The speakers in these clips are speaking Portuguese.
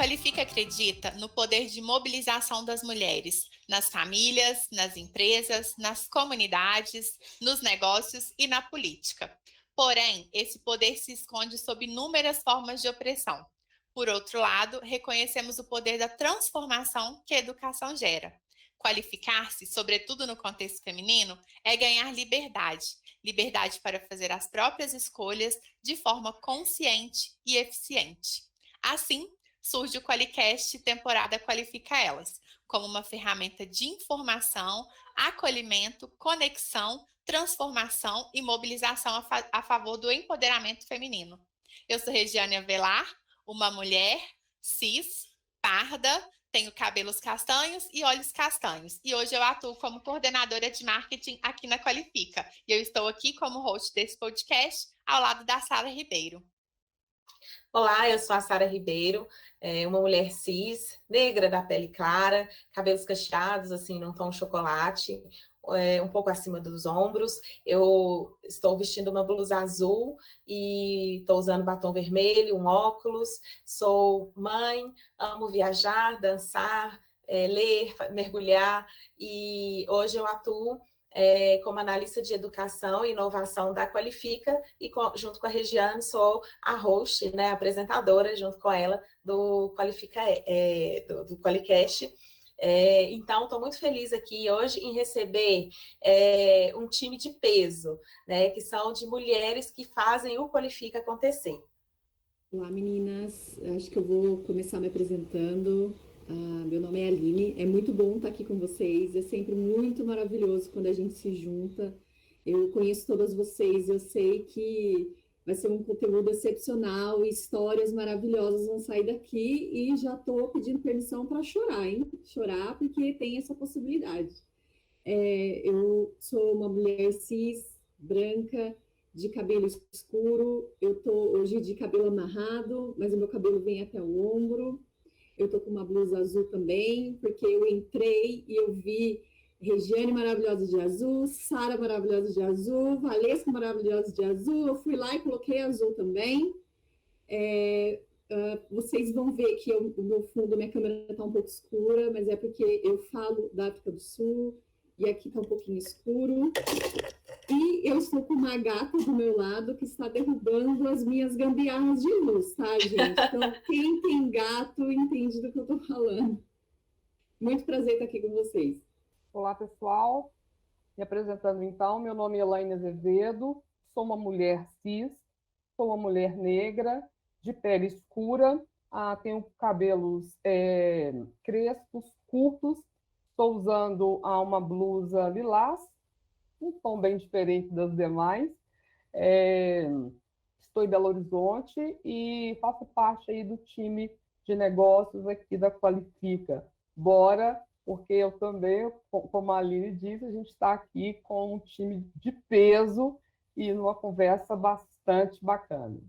Qualifica acredita no poder de mobilização das mulheres nas famílias, nas empresas, nas comunidades, nos negócios e na política. Porém, esse poder se esconde sob inúmeras formas de opressão. Por outro lado, reconhecemos o poder da transformação que a educação gera. Qualificar-se, sobretudo no contexto feminino, é ganhar liberdade. Liberdade para fazer as próprias escolhas de forma consciente e eficiente. Assim, surge o Qualicast temporada Qualifica Elas, como uma ferramenta de informação, acolhimento, conexão, transformação e mobilização a favor do empoderamento feminino. Eu sou Regiane Avelar, uma mulher cis, parda, tenho cabelos castanhos e olhos castanhos. E hoje eu atuo como coordenadora de marketing aqui na Qualifica. E eu estou aqui como host desse podcast, ao lado da Sara Ribeiro. Olá, eu sou a Sara Ribeiro, uma mulher cis, negra da pele clara, cabelos cacheados, assim, num tom chocolate, um pouco acima dos ombros. Eu estou vestindo uma blusa azul e estou usando batom vermelho, um óculos. Sou mãe, amo viajar, dançar, ler, mergulhar, e hoje eu atuo como analista de educação e inovação da Qualifica e junto com a Regiane sou a host, né, apresentadora junto com ela do Qualifica, do Qualicast. Então, estou muito feliz aqui hoje em receber um time de peso, né, que são de mulheres que fazem o Qualifica acontecer. Olá, meninas. Acho que eu vou começar me apresentando. Meu nome é Aline. É muito bom estar aqui com vocês. É sempre muito maravilhoso quando a gente se junta. Eu conheço todas vocês. Eu sei que vai ser um conteúdo excepcional. Histórias maravilhosas vão sair daqui. E já estou pedindo permissão para chorar, hein? Chorar porque tem essa possibilidade. Eu sou uma mulher cis, branca, de cabelo escuro. Eu tô hoje de cabelo amarrado, mas o meu cabelo vem até o ombro. Eu tô com uma blusa azul também, porque eu entrei e eu vi Regiane maravilhosa de azul, Sara maravilhosa de azul, Valesca maravilhosa de azul. Eu fui lá e coloquei azul também. Vocês vão ver que o meu fundo, minha câmera está um pouco escura, mas é porque eu falo da África do Sul e aqui está um pouquinho escuro. E eu estou com uma gata do meu lado que está derrubando as minhas gambiarras de luz, tá, gente? Então, quem tem gato entende do que eu estou falando. Muito prazer estar aqui com vocês. Olá, pessoal. Me apresentando, então, meu nome é Elaine Azevedo, sou uma mulher cis, sou uma mulher negra, de pele escura, tenho cabelos crespos, curtos, estou usando uma blusa lilás, um tom bem diferente das demais. Estou em Belo Horizonte e faço parte aí do time de negócios aqui da Qualifica. Bora, porque eu também, como a Aline disse, a gente está aqui com um time de peso e numa conversa bastante bacana.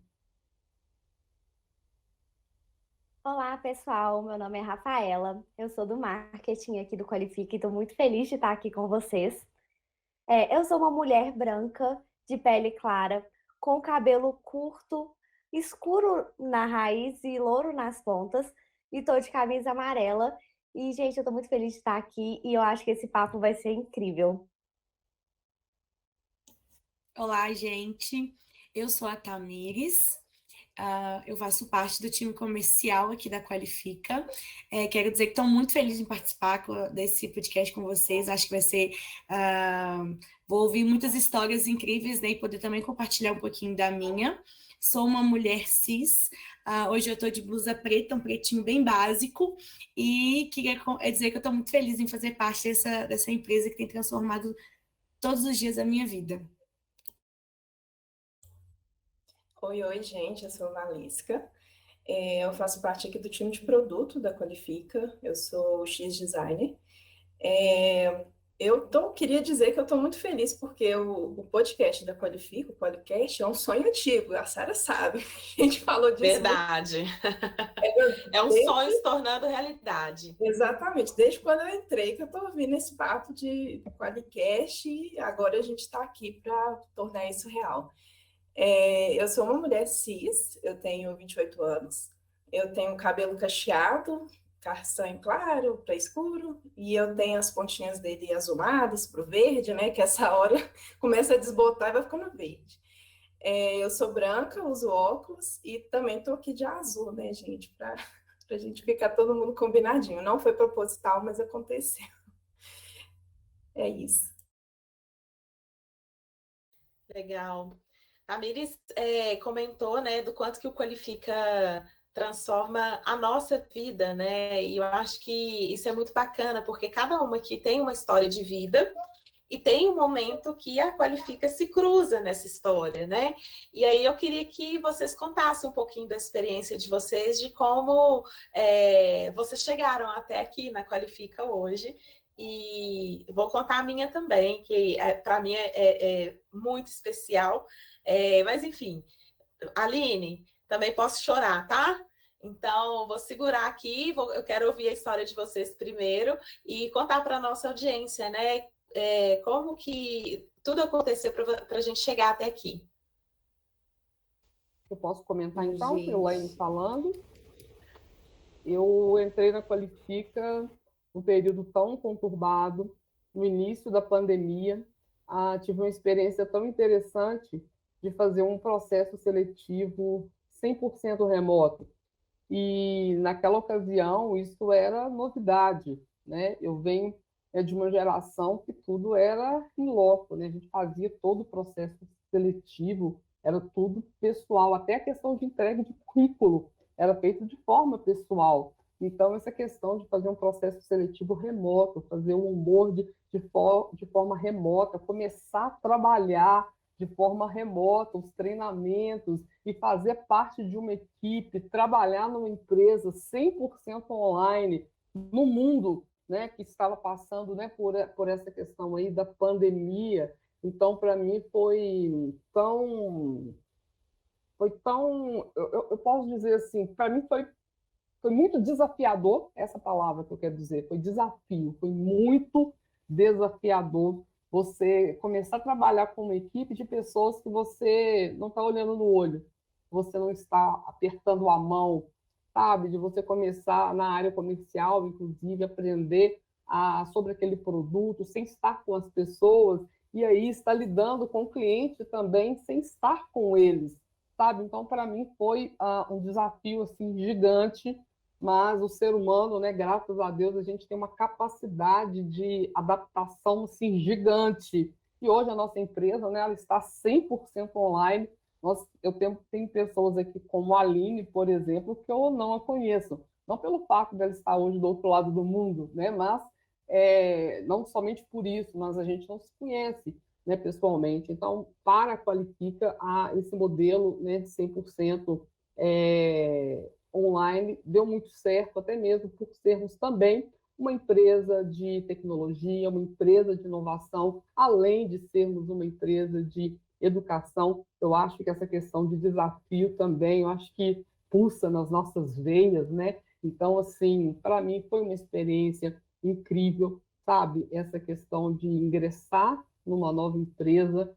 Olá, pessoal. Meu nome é Rafaela. Eu sou do marketing aqui do Qualifica e estou muito feliz de estar aqui com vocês. Eu sou uma mulher branca, de pele clara, com cabelo curto, escuro na raiz e louro nas pontas, e tô de camisa amarela. E, gente, eu tô muito feliz de estar aqui e eu acho que esse papo vai ser incrível. Olá, gente. Eu sou a Tamires. Eu faço parte do time comercial aqui da Qualifica. Quero dizer que estou muito feliz em participar desse podcast com vocês. Acho que vai ser... vou ouvir muitas histórias incríveis, né, e poder também compartilhar um pouquinho da minha. Sou uma mulher cis. Hoje eu estou de blusa preta, um pretinho bem básico. E queria dizer que eu estou muito feliz em fazer parte dessa empresa que tem transformado todos os dias a minha vida. Oi, gente, eu sou a Valesca. Eu faço parte aqui do time de produto da Qualifica, eu sou X Designer. Queria dizer que eu estou muito feliz porque o podcast da Qualifica, o podcast, é um sonho antigo, a Sara sabe. A gente falou disso. Verdade. É um sonho se tornando realidade. Exatamente. Desde quando eu entrei que eu estou ouvindo esse papo de Qualicast e agora a gente está aqui para tornar isso real. Eu sou uma mulher cis, eu tenho 28 anos, Eu tenho cabelo cacheado, castanho claro para escuro, e eu tenho as pontinhas dele azumadas para o verde, né? Que essa hora começa a desbotar e vai ficando verde. Eu sou branca, uso óculos e também tô aqui de azul, né, gente? Para a gente ficar todo mundo combinadinho. Não foi proposital, mas aconteceu. É isso. Legal. A Miris comentou, né, do quanto que o Qualifica transforma a nossa vida, né? E eu acho que isso é muito bacana, porque cada uma aqui tem uma história de vida e tem um momento que a Qualifica se cruza nessa história, né? E aí eu queria que vocês contassem um pouquinho da experiência de vocês, de como vocês chegaram até aqui na Qualifica hoje. E vou contar a minha também, que para mim é muito especial. Mas, enfim, Aline, também posso chorar, tá? Então, vou segurar aqui, eu quero ouvir a história de vocês primeiro e contar para a nossa audiência, né? Como que tudo aconteceu para a gente chegar até aqui. Eu posso comentar então, Elaine falando. Eu entrei na Qualifica um período tão conturbado, no início da pandemia. Tive uma experiência tão interessante de fazer um processo seletivo 100% remoto. E, naquela ocasião, isso era novidade, né? Eu venho de uma geração que tudo era em loco, né? A gente fazia todo o processo seletivo, era tudo pessoal, até a questão de entrega de currículo era feito de forma pessoal. Então, essa questão de fazer um processo seletivo remoto, fazer um onboard de forma remota, começar a trabalhar de forma remota, os treinamentos, e fazer parte de uma equipe, trabalhar numa empresa 100% online, no mundo, né, que estava passando, né, por essa questão aí da pandemia. Então, para mim, foi tão eu posso dizer assim, para mim foi muito desafiador, essa palavra que eu quero dizer, foi desafio, foi muito desafiador você começar a trabalhar com uma equipe de pessoas que você não está olhando no olho, você não está apertando a mão, sabe? De você começar na área comercial, inclusive, aprender sobre aquele produto, sem estar com as pessoas, e aí está lidando com o cliente também, sem estar com eles, sabe? Então, para mim, foi um desafio assim, gigante, mas o ser humano, né, graças a Deus, a gente tem uma capacidade de adaptação assim, gigante. E hoje a nossa empresa, né, ela está 100% online. Eu tenho pessoas aqui como a Aline, por exemplo, que eu não a conheço. Não pelo fato dela estar hoje do outro lado do mundo, né, mas não somente por isso, mas a gente não se conhece, né, pessoalmente. Então, para a Qualifica, esse modelo, né, de 100% online deu muito certo, até mesmo por sermos também uma empresa de tecnologia, uma empresa de inovação, além de sermos uma empresa de educação. Eu acho que essa questão de desafio também, eu acho que pulsa nas nossas veias, né? Então, assim, para mim foi uma experiência incrível, sabe? Essa questão de ingressar numa nova empresa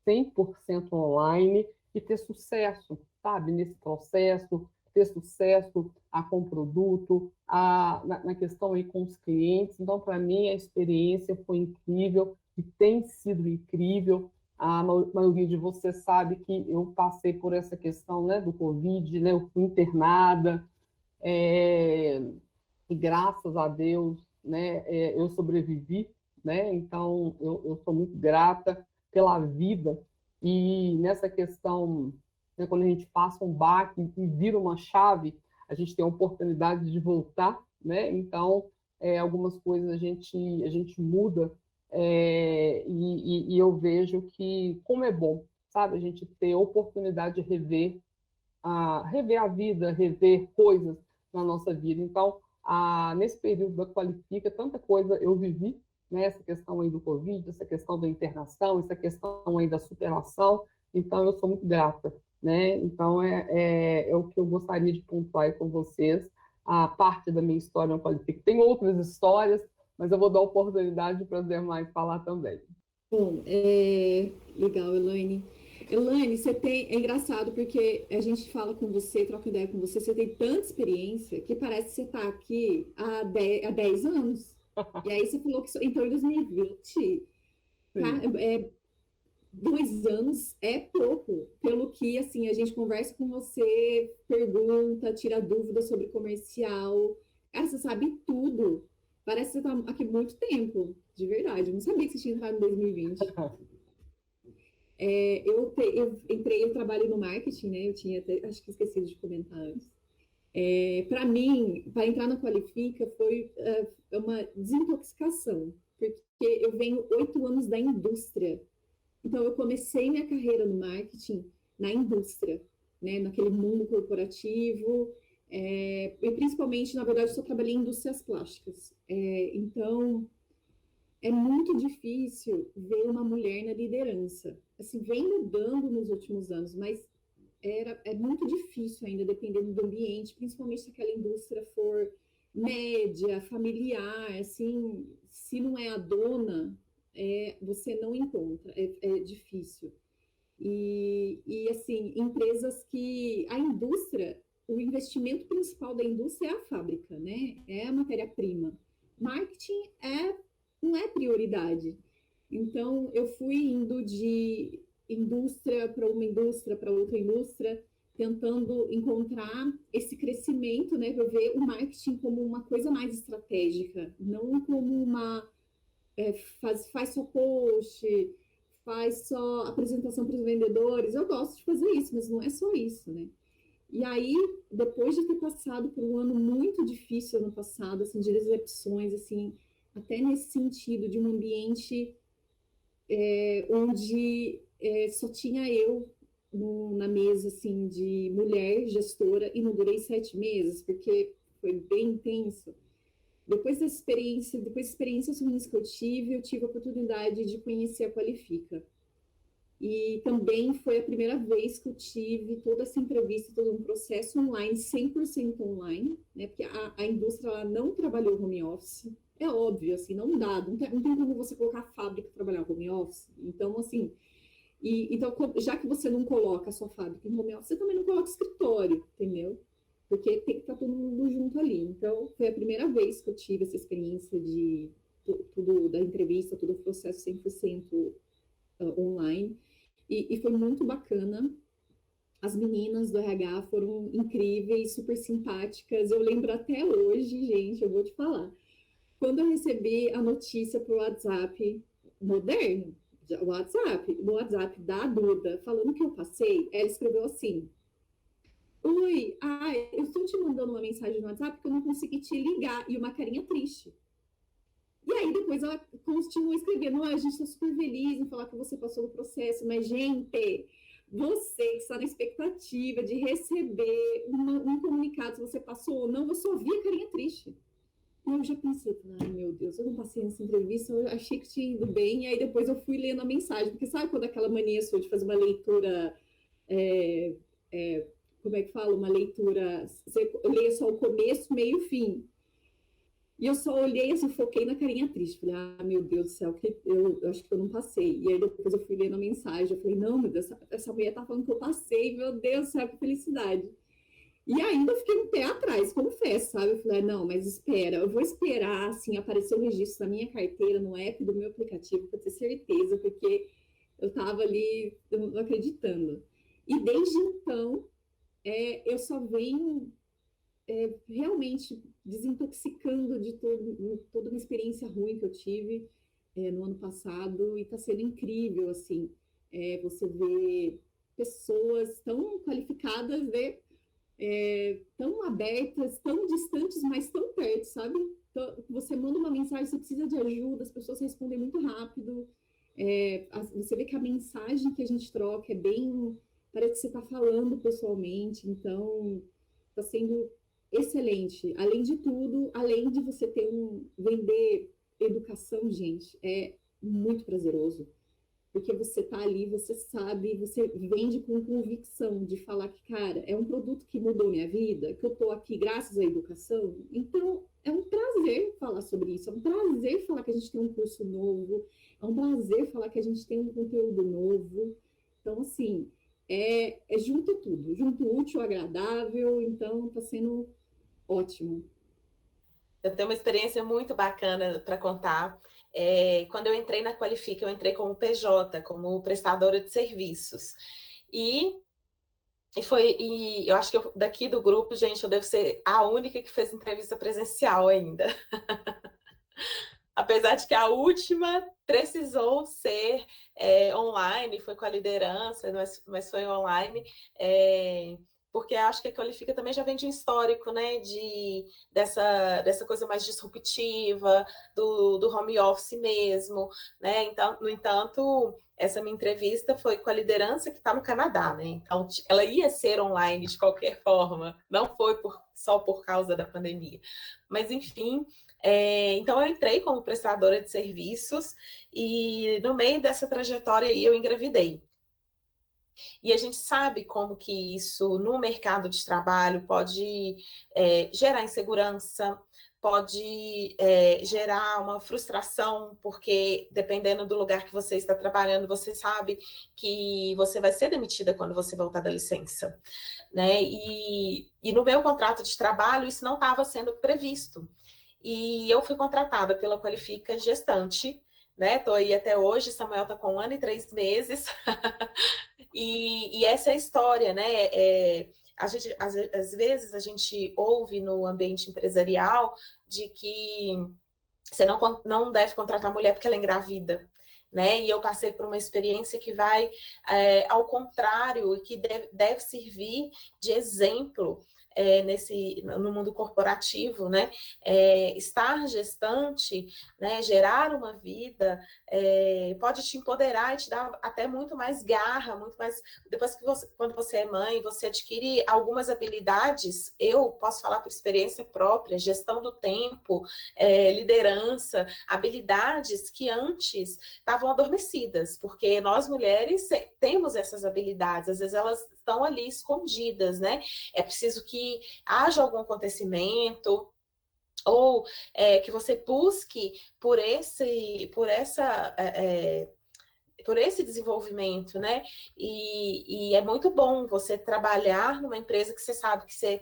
100% online e ter sucesso, sabe? Nesse processo, ter sucesso com o produto, na questão aí com os clientes. Então, para mim, a experiência foi incrível e tem sido incrível. A maioria de vocês sabe que eu passei por essa questão, né, do Covid, né? Eu fui internada, e graças a Deus, né, eu sobrevivi, né? Então, eu sou muito grata pela vida. E nessa questão, né, quando a gente passa um baque e vira uma chave, a gente tem a oportunidade de voltar, né? Então, algumas coisas a gente muda, e eu vejo que como é bom, sabe? A gente ter a oportunidade de rever a vida, rever coisas na nossa vida. Então, nesse período da Qualifica, tanta coisa eu vivi, né? Essa questão aí do Covid, essa questão da internação, essa questão aí da superação. Então, eu sou muito grata, né? Então, é o que eu gostaria de pontuar aí com vocês, a parte da minha história no Qualifica. Tem outras histórias, mas eu vou dar oportunidade para as demais falar também. Bom, legal, Elaine. Elaine, é engraçado porque a gente fala com você, troca ideia com você, você tem tanta experiência que parece que você está aqui há 10 anos. E aí você falou que entrou em 2020, tá? 2 anos é pouco, pelo que, assim, a gente conversa com você, pergunta, tira dúvidas sobre comercial. Cara, você sabe tudo. Parece que você está aqui há muito tempo, de verdade. Eu não sabia que você tinha entrado em 2020. Eu trabalho no marketing, né? Eu tinha até, acho que esqueci de comentar antes. Para mim, para entrar na Qualifica foi uma desintoxicação, porque eu venho 8 anos da indústria. Então, eu comecei minha carreira no marketing na indústria, né? Naquele mundo corporativo, e principalmente, na verdade, eu só trabalhei em indústrias plásticas. Então, é muito difícil ver uma mulher na liderança. Assim, vem mudando nos últimos anos, mas é muito difícil ainda, dependendo do ambiente, principalmente se aquela indústria for média, familiar, assim, se não é a dona, você não encontra, é difícil. E, assim, empresas que... A indústria, o investimento principal da indústria é a fábrica, né? É a matéria-prima. Marketing não é prioridade. Então, eu fui indo de indústria para uma indústria, para outra indústria, tentando encontrar esse crescimento, né? Para ver o marketing como uma coisa mais estratégica, não como uma... faz só post, faz só apresentação para os vendedores. Eu gosto de fazer isso, mas não é só isso, né? E aí, depois de ter passado por um ano muito difícil ano passado, assim, de decepções, assim, até nesse sentido de um ambiente onde só tinha eu na mesa, assim, de mulher gestora, e não durei 7 meses, porque foi bem intenso. Depois das experiências ruins que eu tive a oportunidade de conhecer a Qualifica. E também foi a primeira vez que eu tive toda essa entrevista, todo um processo online, 100% online, né? Porque a indústria ela não trabalhou home office. É óbvio, assim, não dá, não tem como você colocar a fábrica para trabalhar home office. Então, assim, então, já que você não coloca a sua fábrica em home office, você também não coloca escritório, entendeu? Porque tem que estar todo mundo junto ali. Então, foi a primeira vez que eu tive essa experiência de tudo da entrevista, todo o processo 100% online. E foi muito bacana. As meninas do RH foram incríveis, super simpáticas. Eu lembro até hoje, gente, eu vou te falar. Quando eu recebi a notícia por WhatsApp moderno, no WhatsApp da Duda, falando que eu passei, ela escreveu assim: oi, eu estou te mandando uma mensagem no WhatsApp porque eu não consegui te ligar, e uma carinha triste. E aí depois ela continua escrevendo: a gente está super feliz em falar que você passou no processo, mas, gente, você que está na expectativa de receber um comunicado se você passou ou não, eu só vi a carinha triste. E eu já pensei, ai meu Deus, eu não passei nessa entrevista, eu achei que tinha ido bem, e aí depois eu fui lendo a mensagem, porque sabe quando aquela mania sua de fazer uma leitura, como é que fala? Uma leitura, você lê só o começo, meio e fim. E eu só olhei assim, foquei na carinha triste. Falei, meu Deus do céu, eu acho que eu não passei. E aí depois eu fui lendo a mensagem, eu falei, não, meu Deus, essa mulher tá falando que eu passei, meu Deus do céu, que felicidade. E ainda fiquei um pé atrás, confesso, sabe? Eu falei, não, mas espera, eu vou esperar, assim, aparecer o registro da minha carteira no app do meu aplicativo, para ter certeza, porque eu tava ali não acreditando. E desde então, eu só venho realmente desintoxicando de toda uma experiência ruim que eu tive no ano passado, e está sendo incrível, assim, você vê pessoas tão qualificadas, né? Tão abertas, tão distantes, mas tão perto, sabe? Então, você manda uma mensagem, você precisa de ajuda, as pessoas respondem muito rápido. Você vê que a mensagem que a gente troca parece que você está falando pessoalmente, então está sendo excelente. Além de tudo, além de você vender educação, gente, é muito prazeroso. Porque você tá ali, você sabe, você vende com convicção de falar que, cara, é um produto que mudou minha vida, que eu tô aqui graças à educação. Então, é um prazer falar sobre isso, é um prazer falar que a gente tem um curso novo, é um prazer falar que a gente tem um conteúdo novo. Então, Então, assim, junto tudo, junto o útil ao agradável, então está sendo ótimo. Eu tenho uma experiência muito bacana para contar. Quando eu entrei na Qualifica, eu entrei como PJ, como prestadora de serviços. E eu acho que daqui do grupo, gente, eu devo ser a única que fez entrevista presencial ainda. Apesar de que a última precisou ser online, foi com a liderança, mas foi online, porque acho que a Qualifica também já vem de um histórico, né, dessa coisa mais disruptiva, do home office mesmo, né? Então, no entanto, essa minha entrevista foi com a liderança que está no Canadá, né? Então, ela ia ser online de qualquer forma, não foi só por causa da pandemia. Mas, enfim, então eu entrei como prestadora de serviços e no meio dessa trajetória aí eu engravidei. E a gente sabe como que isso no mercado de trabalho pode gerar insegurança, pode gerar uma frustração, porque dependendo do lugar que você está trabalhando, você sabe que você vai ser demitida quando você voltar da licença, né? E no meu contrato de trabalho isso não estava sendo previsto. E eu fui contratada pela Qualifica gestante, né? Estou aí até hoje, Samuel está com 1 ano e 3 meses. E essa é a história, né? Às vezes a gente ouve no ambiente empresarial de que você não deve contratar mulher porque ela é engravida, né? E eu passei por uma experiência que vai ao contrário e que deve servir de exemplo no mundo corporativo, né? Estar gestante, né? Gerar uma vida pode te empoderar e te dar até muito mais garra, muito mais. Depois quando você é mãe, você adquire algumas habilidades. Eu posso falar por experiência própria, gestão do tempo, liderança, habilidades que antes estavam adormecidas, porque nós mulheres temos essas habilidades, às vezes elas estão ali escondidas, né? É preciso que haja algum acontecimento ou que você busque por esse desenvolvimento, né? E é muito bom você trabalhar numa empresa que você sabe que você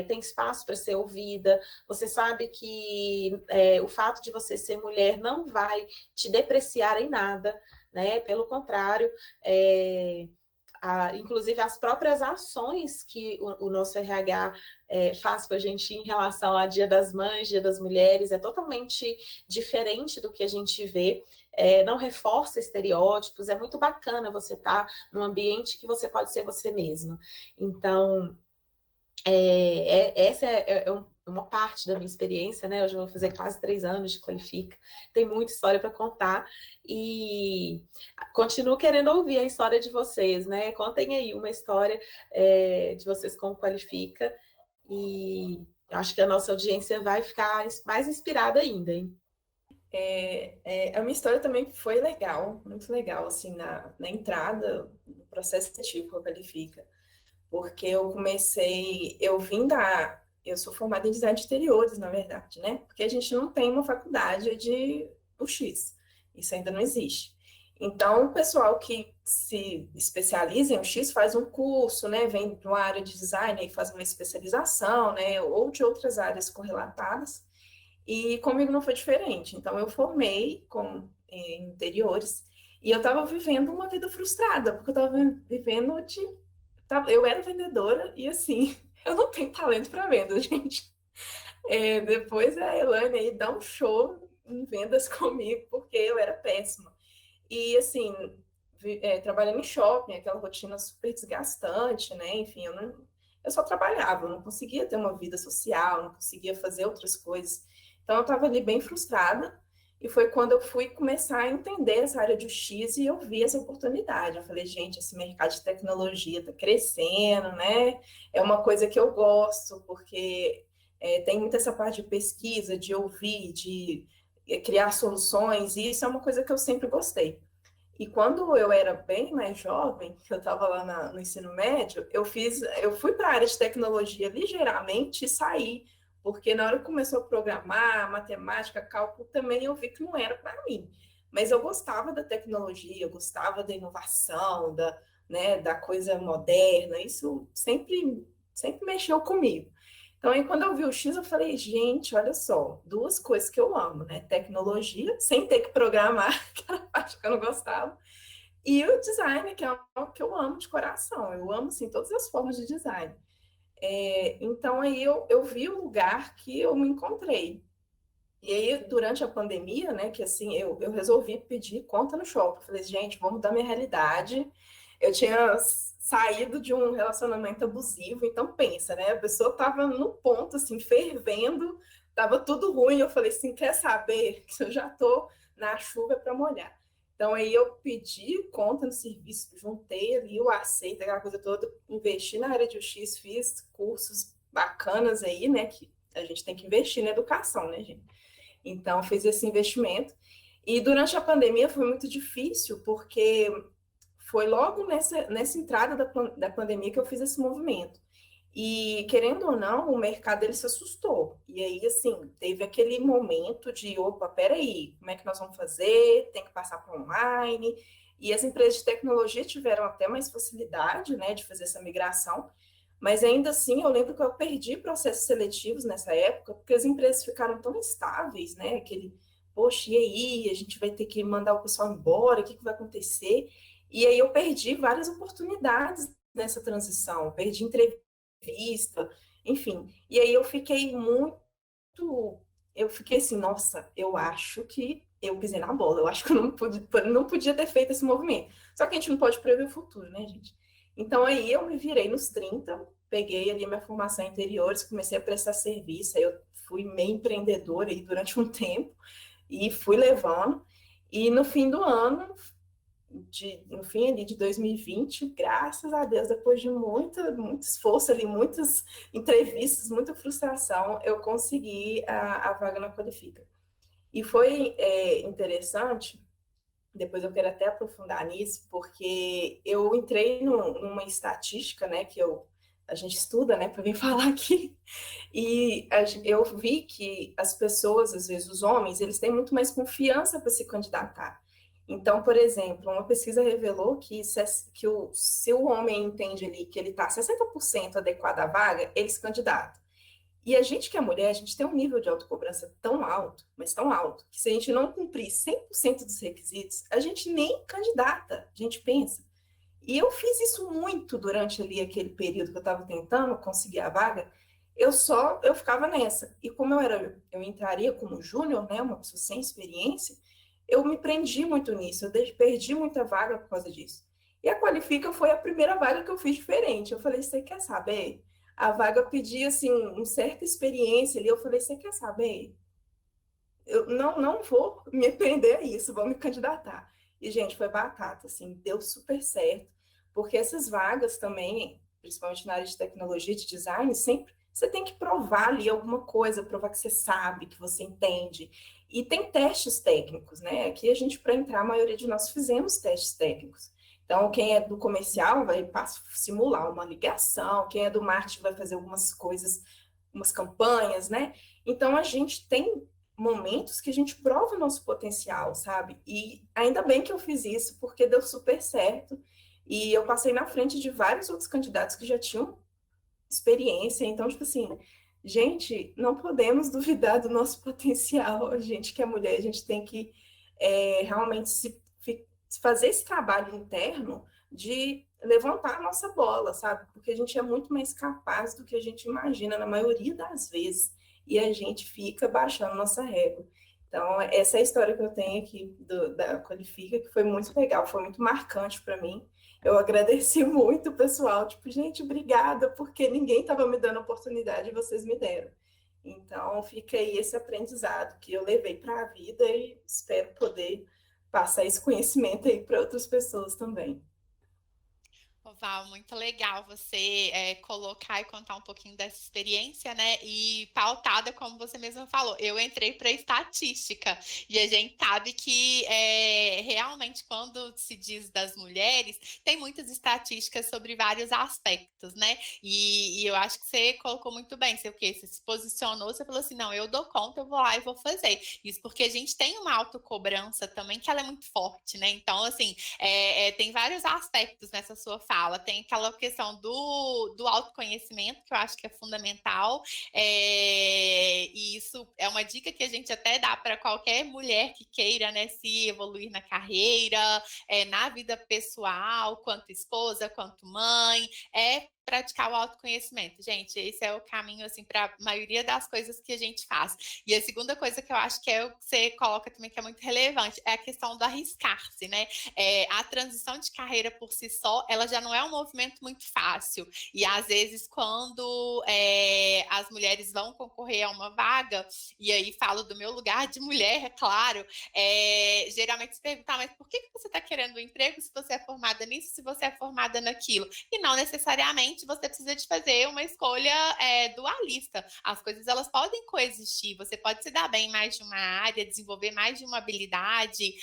tem espaço para ser ouvida, você sabe que o fato de você ser mulher não vai te depreciar em nada, né? Pelo contrário, inclusive as próprias ações que o nosso RH faz com a gente em relação a Dia das Mães, Dia das Mulheres, é totalmente diferente do que a gente vê, não reforça estereótipos, é muito bacana você estar num ambiente que você pode ser você mesma. Então, essa uma parte da minha experiência, né? Eu já vou fazer quase 3 anos de Qualifica, tem muita história para contar e continuo querendo ouvir a história de vocês, né? Contem aí uma história de vocês com Qualifica e acho que a nossa audiência vai ficar mais inspirada ainda, hein? A minha história também foi legal, muito legal, assim, na entrada, no processo seletivo com a Qualifica, porque eu sou formada em design de interiores, na verdade, né? Porque a gente não tem uma faculdade de UX, isso ainda não existe. Então, o pessoal que se especializa em UX faz um curso, né? Vem de uma área de design e faz uma especialização, né? Ou de outras áreas correlatadas. E comigo não foi diferente. Então, eu formei em interiores e eu estava vivendo uma vida frustrada, porque eu estava vivendo eu era vendedora e, assim, eu não tenho talento para venda, gente. Depois a Elaine aí dá um show em vendas comigo, porque eu era péssima. E, assim, trabalhando em shopping, aquela rotina super desgastante, né? Enfim, eu só trabalhava, eu não conseguia ter uma vida social, não conseguia fazer outras coisas. Então, eu estava ali bem frustrada, e foi quando eu fui começar a entender essa área de UX e eu vi essa oportunidade. Eu falei, gente, esse mercado de tecnologia está crescendo, né? É uma coisa que eu gosto, porque tem muita essa parte de pesquisa, de ouvir, de criar soluções, e isso é uma coisa que eu sempre gostei. E quando eu era bem mais jovem, que eu estava lá no ensino médio, eu fui para a área de tecnologia ligeiramente e saí, porque na hora que começou a programar, matemática, cálculo, também eu vi que não era para mim. Mas eu gostava da tecnologia, eu gostava da inovação, né, da coisa moderna, isso sempre mexeu comigo. Então, aí, quando eu vi o X, eu falei, gente, olha só, duas coisas que eu amo, né? Tecnologia, sem ter que programar, que era a parte que eu não gostava, e o design, que é algo que eu amo de coração. Eu amo, assim, todas as formas de design. Então, aí eu vi o lugar que eu me encontrei. E aí, durante a pandemia, né, que assim, eu resolvi pedir conta no shopping. Falei, gente, vamos mudar minha realidade. Eu tinha saído de um relacionamento abusivo, então pensa, né? A pessoa estava no ponto, assim, fervendo, estava tudo ruim. Eu falei assim, quer saber que eu já estou na chuva para molhar. Então aí eu pedi conta no serviço, juntei ali o aceito, aquela coisa toda, investi na área de UX, fiz cursos bacanas aí, né? Que a gente tem que investir na educação, né, gente? Então, fiz esse investimento. E durante a pandemia foi muito difícil, porque foi logo nessa entrada da pandemia que eu fiz esse movimento. E, querendo ou não, o mercado ele se assustou. E aí, assim, teve aquele momento de, opa, peraí, como é que nós vamos fazer? Tem que passar para online. E as empresas de tecnologia tiveram até mais facilidade, né, de fazer essa migração. Mas ainda assim, eu lembro que eu perdi processos seletivos nessa época, porque as empresas ficaram tão estáveis, né? Aquele, poxa, e aí? A gente vai ter que mandar o pessoal embora, o que vai acontecer? E aí eu perdi várias oportunidades nessa transição, perdi entrevista, enfim. E aí eu fiquei assim, nossa, eu acho que eu pisei na bola, eu acho que eu não podia ter feito esse movimento. Só que a gente não pode prever o futuro, né, gente? Então aí eu me virei nos 30, peguei ali minha formação em interiores, comecei a prestar serviço, aí eu fui meio empreendedora aí durante um tempo e fui levando. E no fim do ano, no fim ali de 2020, graças a Deus, depois de muito esforço ali, muitas entrevistas, muita frustração, eu consegui a vaga na Qualifica. E foi interessante, depois eu quero até aprofundar nisso, porque eu entrei numa estatística, né, que a gente estuda, né, para vir falar aqui, e eu vi que as pessoas, às vezes os homens, eles têm muito mais confiança para se candidatar. Então, por exemplo, uma pesquisa revelou que se o homem entende ali que ele está 60% adequado à vaga, ele se candidata. E a gente que é mulher, a gente tem um nível de autocobrança tão alto, mas tão alto, que se a gente não cumprir 100% dos requisitos, a gente nem candidata, a gente pensa. E eu fiz isso muito durante ali aquele período que eu estava tentando conseguir a vaga, eu ficava nessa. E como eu entraria como júnior, né, uma pessoa sem experiência, eu me prendi muito nisso, eu perdi muita vaga por causa disso. E a Qualifica foi a primeira vaga que eu fiz diferente. Eu falei, você quer saber? A vaga pedia, assim, uma certa experiência ali. Eu falei, você quer saber? Eu não vou me prender a isso, vou me candidatar. E, gente, foi batata, assim, deu super certo. Porque essas vagas também, principalmente na área de tecnologia, de design, sempre você tem que provar ali alguma coisa, provar que você sabe, que você entende. E tem testes técnicos, né? Aqui a gente, para entrar, a maioria de nós fizemos testes técnicos. Então, quem é do comercial vai simular uma ligação, quem é do marketing vai fazer algumas coisas, umas campanhas, né? Então, a gente tem momentos que a gente prova o nosso potencial, sabe? E ainda bem que eu fiz isso, porque deu super certo. E eu passei na frente de vários outros candidatos que já tinham experiência. Então, tipo assim, gente, não podemos duvidar do nosso potencial. A gente que é mulher, a gente tem que realmente fazer esse trabalho interno de levantar a nossa bola, sabe? Porque a gente é muito mais capaz do que a gente imagina na maioria das vezes. E a gente fica baixando nossa régua. Então, essa é a história que eu tenho aqui da Qualifica, que foi muito legal, foi muito marcante para mim. Eu agradeci muito o pessoal, tipo, gente, obrigada, porque ninguém estava me dando oportunidade e vocês me deram. Então, fica aí esse aprendizado que eu levei para a vida e espero poder passar esse conhecimento aí para outras pessoas também. Val, muito legal você colocar e contar um pouquinho dessa experiência, né? E pautada, como você mesma falou, eu entrei para estatística e a gente sabe que realmente quando se diz das mulheres, tem muitas estatísticas sobre vários aspectos, né? E eu acho que você colocou muito bem, você, o quê? Você se posicionou, você falou assim, não, eu dou conta, eu vou lá e vou fazer. Isso porque a gente tem uma autocobrança também que ela é muito forte, né? Então, assim, tem vários aspectos nessa sua fala. Tem aquela questão do autoconhecimento, que eu acho que é fundamental, e isso é uma dica que a gente até dá para qualquer mulher que queira, né, se evoluir na carreira, na vida pessoal, quanto esposa, quanto mãe, praticar o autoconhecimento. Gente, esse é o caminho, assim, para a maioria das coisas que a gente faz. E a segunda coisa que eu acho que é o que você coloca também, que é muito relevante, é a questão do arriscar-se, né? A transição de carreira por si só, ela já não é um movimento muito fácil. E às vezes, quando as mulheres vão concorrer a uma vaga, e aí falo do meu lugar de mulher, é claro, geralmente se perguntar, mas por que você está querendo um emprego se você é formada nisso, se você é formada naquilo? E não necessariamente você precisa de fazer uma escolha dualista. As coisas, elas podem coexistir. Você pode se dar bem em mais de uma área, desenvolver mais de uma habilidade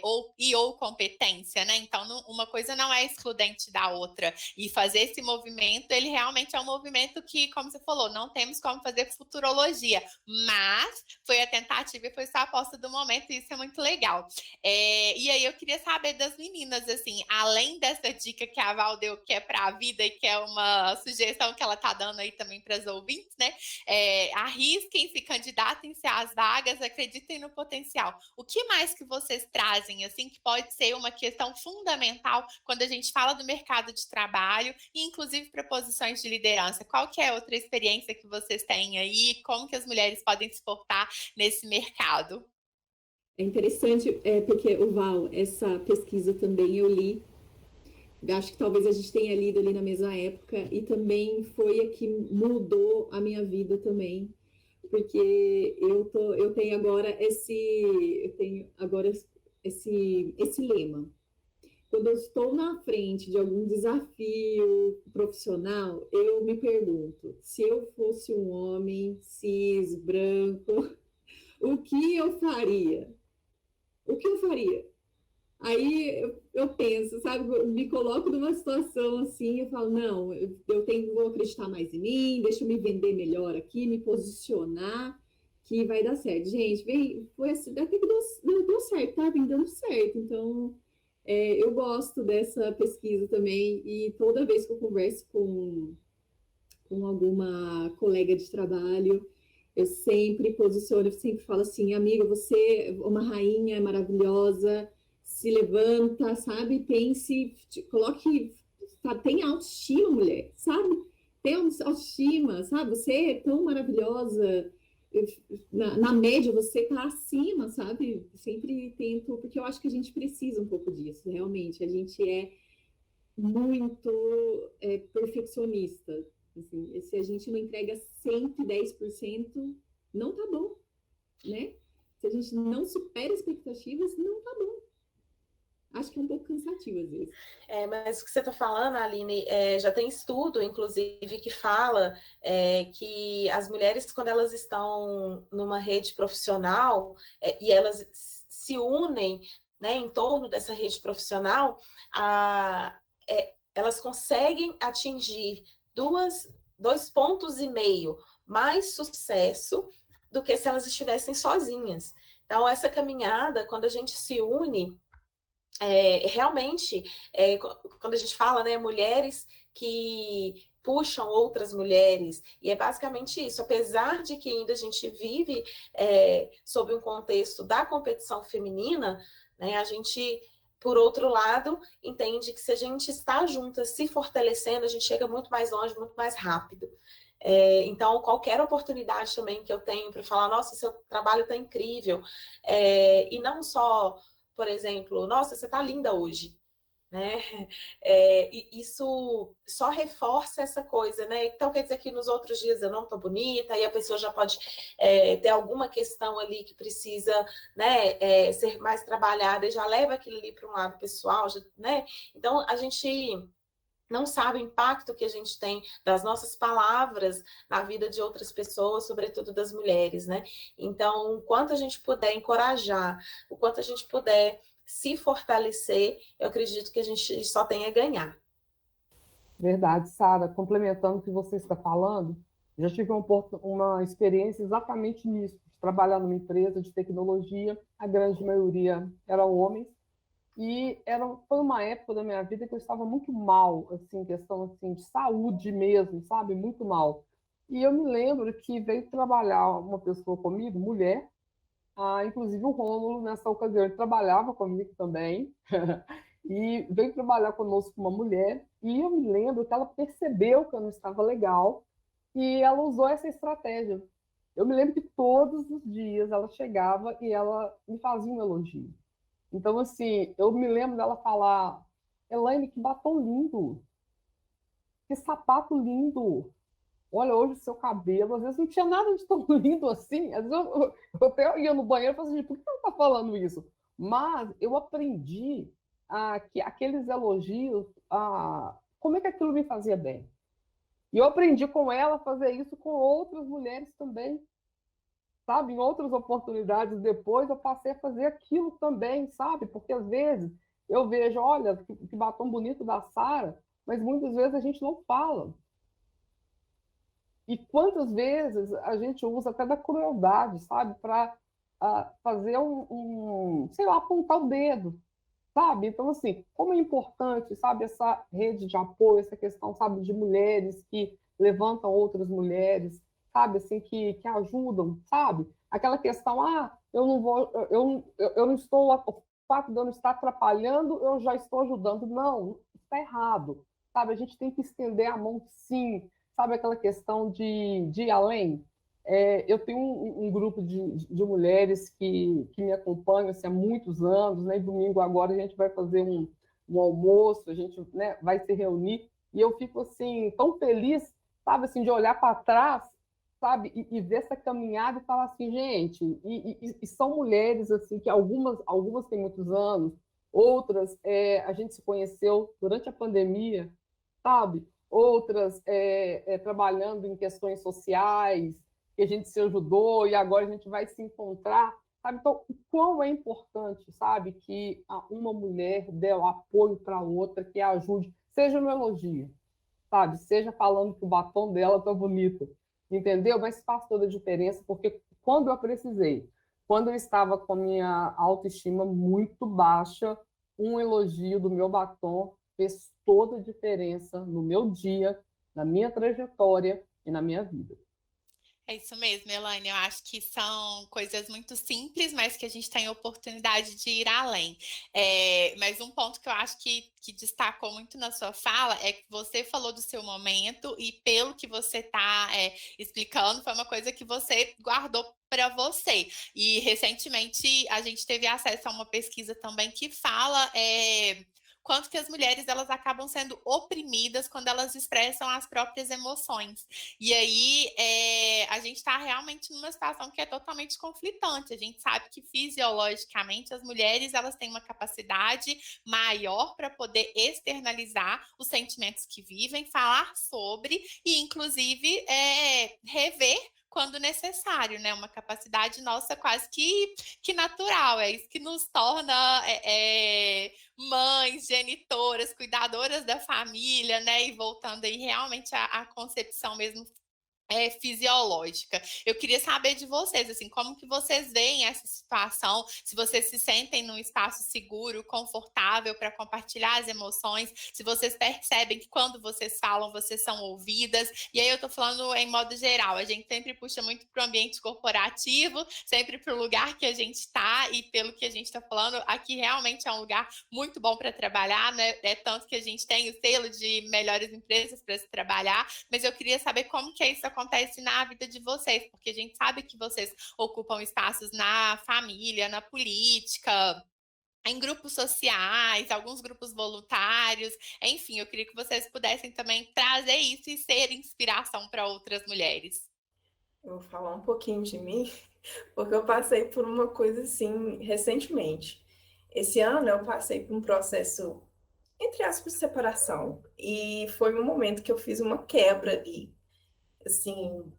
ou competência, né? Então, uma coisa não é excludente da outra. E fazer esse movimento, ele realmente é um movimento que, como você falou, não temos como fazer futurologia, mas foi a tentativa e foi só a aposta do momento, e isso é muito legal. E aí eu queria saber das meninas, assim, além dessa dica que a Val deu, que é para a vida e que é uma sugestão que ela tá dando aí também para as ouvintes, né? Arrisquem, se candidatem-se às vagas, acreditem no potencial. O que mais que vocês trazem, assim, que pode ser uma questão fundamental quando a gente fala do mercado de trabalho e, inclusive, para posições de liderança? Qual que é outra experiência que vocês têm aí? Como que as mulheres podem se portar nesse mercado? É interessante, porque, o Val, essa pesquisa também eu li, acho que talvez a gente tenha lido ali na mesma época, e também foi a que mudou a minha vida também, porque eu tenho agora esse lema. Quando eu estou na frente de algum desafio profissional, eu me pergunto, se eu fosse um homem cis, branco, o que eu faria? O que eu faria? Aí eu penso, sabe, eu me coloco numa situação assim, eu falo, não, vou acreditar mais em mim, deixa eu me vender melhor aqui, me posicionar, que vai dar certo. Gente, foi assim, até que deu certo, tá? Vem dando certo. Então, eu gosto dessa pesquisa também, e toda vez que eu converso com alguma colega de trabalho, eu sempre posiciono, eu sempre falo assim, amiga, você é uma rainha maravilhosa, se levanta, sabe? Pense, coloque, sabe? Tenha autoestima, mulher, sabe? Tenha autoestima, sabe? Você é tão maravilhosa, na média você tá acima, sabe? Sempre tento, porque eu acho que a gente precisa um pouco disso, realmente. A gente é muito perfeccionista. Assim, se a gente não entrega 110%, não tá bom, né? Se a gente não supera expectativas, não tá bom. Acho que é um pouco cansativo às vezes. Mas o que você está falando, Aline, já tem estudo, inclusive, que fala que as mulheres, quando elas estão numa rede profissional e elas se unem, né, em torno dessa rede profissional, elas conseguem atingir 2,5 pontos mais sucesso do que se elas estivessem sozinhas. Então, essa caminhada, quando a gente se une, realmente, quando a gente fala, né, mulheres que puxam outras mulheres, e é basicamente isso, apesar de que ainda a gente vive sob um contexto da competição feminina, né, a gente, por outro lado, entende que se a gente está juntas, se fortalecendo, a gente chega muito mais longe, muito mais rápido. Então, qualquer oportunidade também que eu tenho para falar, nossa, seu trabalho está incrível, e não só, por exemplo, nossa, você está linda hoje, né? E isso só reforça essa coisa, né? Então, quer dizer que nos outros dias eu não estou bonita, e a pessoa já pode ter alguma questão ali que precisa, né, ser mais trabalhada, e já leva aquilo ali para um lado pessoal, né? Então, a gente não sabe o impacto que a gente tem das nossas palavras na vida de outras pessoas, sobretudo das mulheres, né? Então, o quanto a gente puder encorajar, o quanto a gente puder se fortalecer, eu acredito que a gente só tem a ganhar. Verdade, Sara. Complementando o que você está falando, já tive uma experiência exatamente nisso, de trabalhar numa empresa de tecnologia, a grande maioria eram homens, e foi uma época da minha vida que eu estava muito mal, assim, questão assim, de saúde mesmo, sabe? Muito mal. E eu me lembro que veio trabalhar uma pessoa comigo, mulher, inclusive o Rômulo, nessa ocasião, ele trabalhava comigo também, e veio trabalhar conosco uma mulher, e eu me lembro que ela percebeu que eu não estava legal, e ela usou essa estratégia. Eu me lembro que todos os dias ela chegava e ela me fazia um elogio. Então, assim, eu me lembro dela falar: Elaine, que batom lindo, que sapato lindo. Olha, hoje o seu cabelo, às vezes não tinha nada de tão lindo assim. Às vezes eu até ia no banheiro e falava assim, por que ela está falando isso? Mas eu aprendi que aqueles elogios, como é que aquilo me fazia bem. E eu aprendi com ela a fazer isso com outras mulheres também. Sabe? Em outras oportunidades depois, eu passei a fazer aquilo também, sabe? Porque às vezes eu vejo, olha, que batom bonito da Sara, mas muitas vezes a gente não fala. E quantas vezes a gente usa até da crueldade, sabe? Para fazer sei lá, apontar o dedo, sabe? Então, assim, como é importante, sabe, essa rede de apoio, essa questão, sabe, de mulheres que levantam outras mulheres, sabe, assim, que ajudam, sabe? Aquela questão, eu não vou, eu não estou, o fato de eu não estar atrapalhando, eu já estou ajudando. Não, está errado, sabe? A gente tem que estender a mão, sim, sabe, aquela questão de ir além. Eu tenho um grupo de mulheres que me acompanham assim, há muitos anos, né? E domingo agora a gente vai fazer um almoço, a gente, né, vai se reunir, e eu fico assim tão feliz, sabe, assim, de olhar para trás, sabe, e ver essa caminhada e falar assim, gente, e são mulheres assim que algumas têm muitos anos, outras a gente se conheceu durante a pandemia, sabe? Outras trabalhando em questões sociais, que a gente se ajudou e agora a gente vai se encontrar, sabe? Então, o quão é importante, sabe, que uma mulher dê o apoio para outra, que a ajude, seja no elogio, sabe? Seja falando que o batom dela tá bonito, entendeu? Mas faz toda a diferença, porque quando eu precisei, quando eu estava com a minha autoestima muito baixa, um elogio do meu batom fez toda a diferença no meu dia, na minha trajetória e na minha vida. É isso mesmo, Elaine. Eu acho que são coisas muito simples, mas que a gente tem oportunidade de ir além. Mas um ponto que eu acho que destacou muito na sua fala é que você falou do seu momento e pelo que você está explicando, foi uma coisa que você guardou para você. E recentemente a gente teve acesso a uma pesquisa também que fala quanto que as mulheres elas acabam sendo oprimidas quando elas expressam as próprias emoções. E aí a gente está realmente numa situação que é totalmente conflitante. A gente sabe que fisiologicamente as mulheres elas têm uma capacidade maior para poder externalizar os sentimentos que vivem, falar sobre e, inclusive, rever quando necessário, né? Uma capacidade nossa quase que natural. É isso que nos torna mães, genitoras, cuidadoras da família, né? E voltando aí realmente à concepção mesmo fisiológica. Eu queria saber de vocês, assim, como que vocês veem essa situação, se vocês se sentem num espaço seguro, confortável para compartilhar as emoções, se vocês percebem que quando vocês falam, vocês são ouvidas, e aí eu tô falando em modo geral, a gente sempre puxa muito para o ambiente corporativo, sempre para o lugar que a gente está, e pelo que a gente está falando, aqui realmente é um lugar muito bom para trabalhar, né? É tanto que a gente tem o selo de melhores empresas para se trabalhar, mas eu queria saber como que isso acontece na vida de vocês, porque a gente sabe que vocês ocupam espaços na família, na política, em grupos sociais, alguns grupos voluntários, enfim, eu queria que vocês pudessem também trazer isso e ser inspiração para outras mulheres. Eu vou falar um pouquinho de mim, porque eu passei por uma coisa assim recentemente. Esse ano eu passei por um processo entre aspas, separação. E foi um momento que eu fiz uma quebra ali, assim,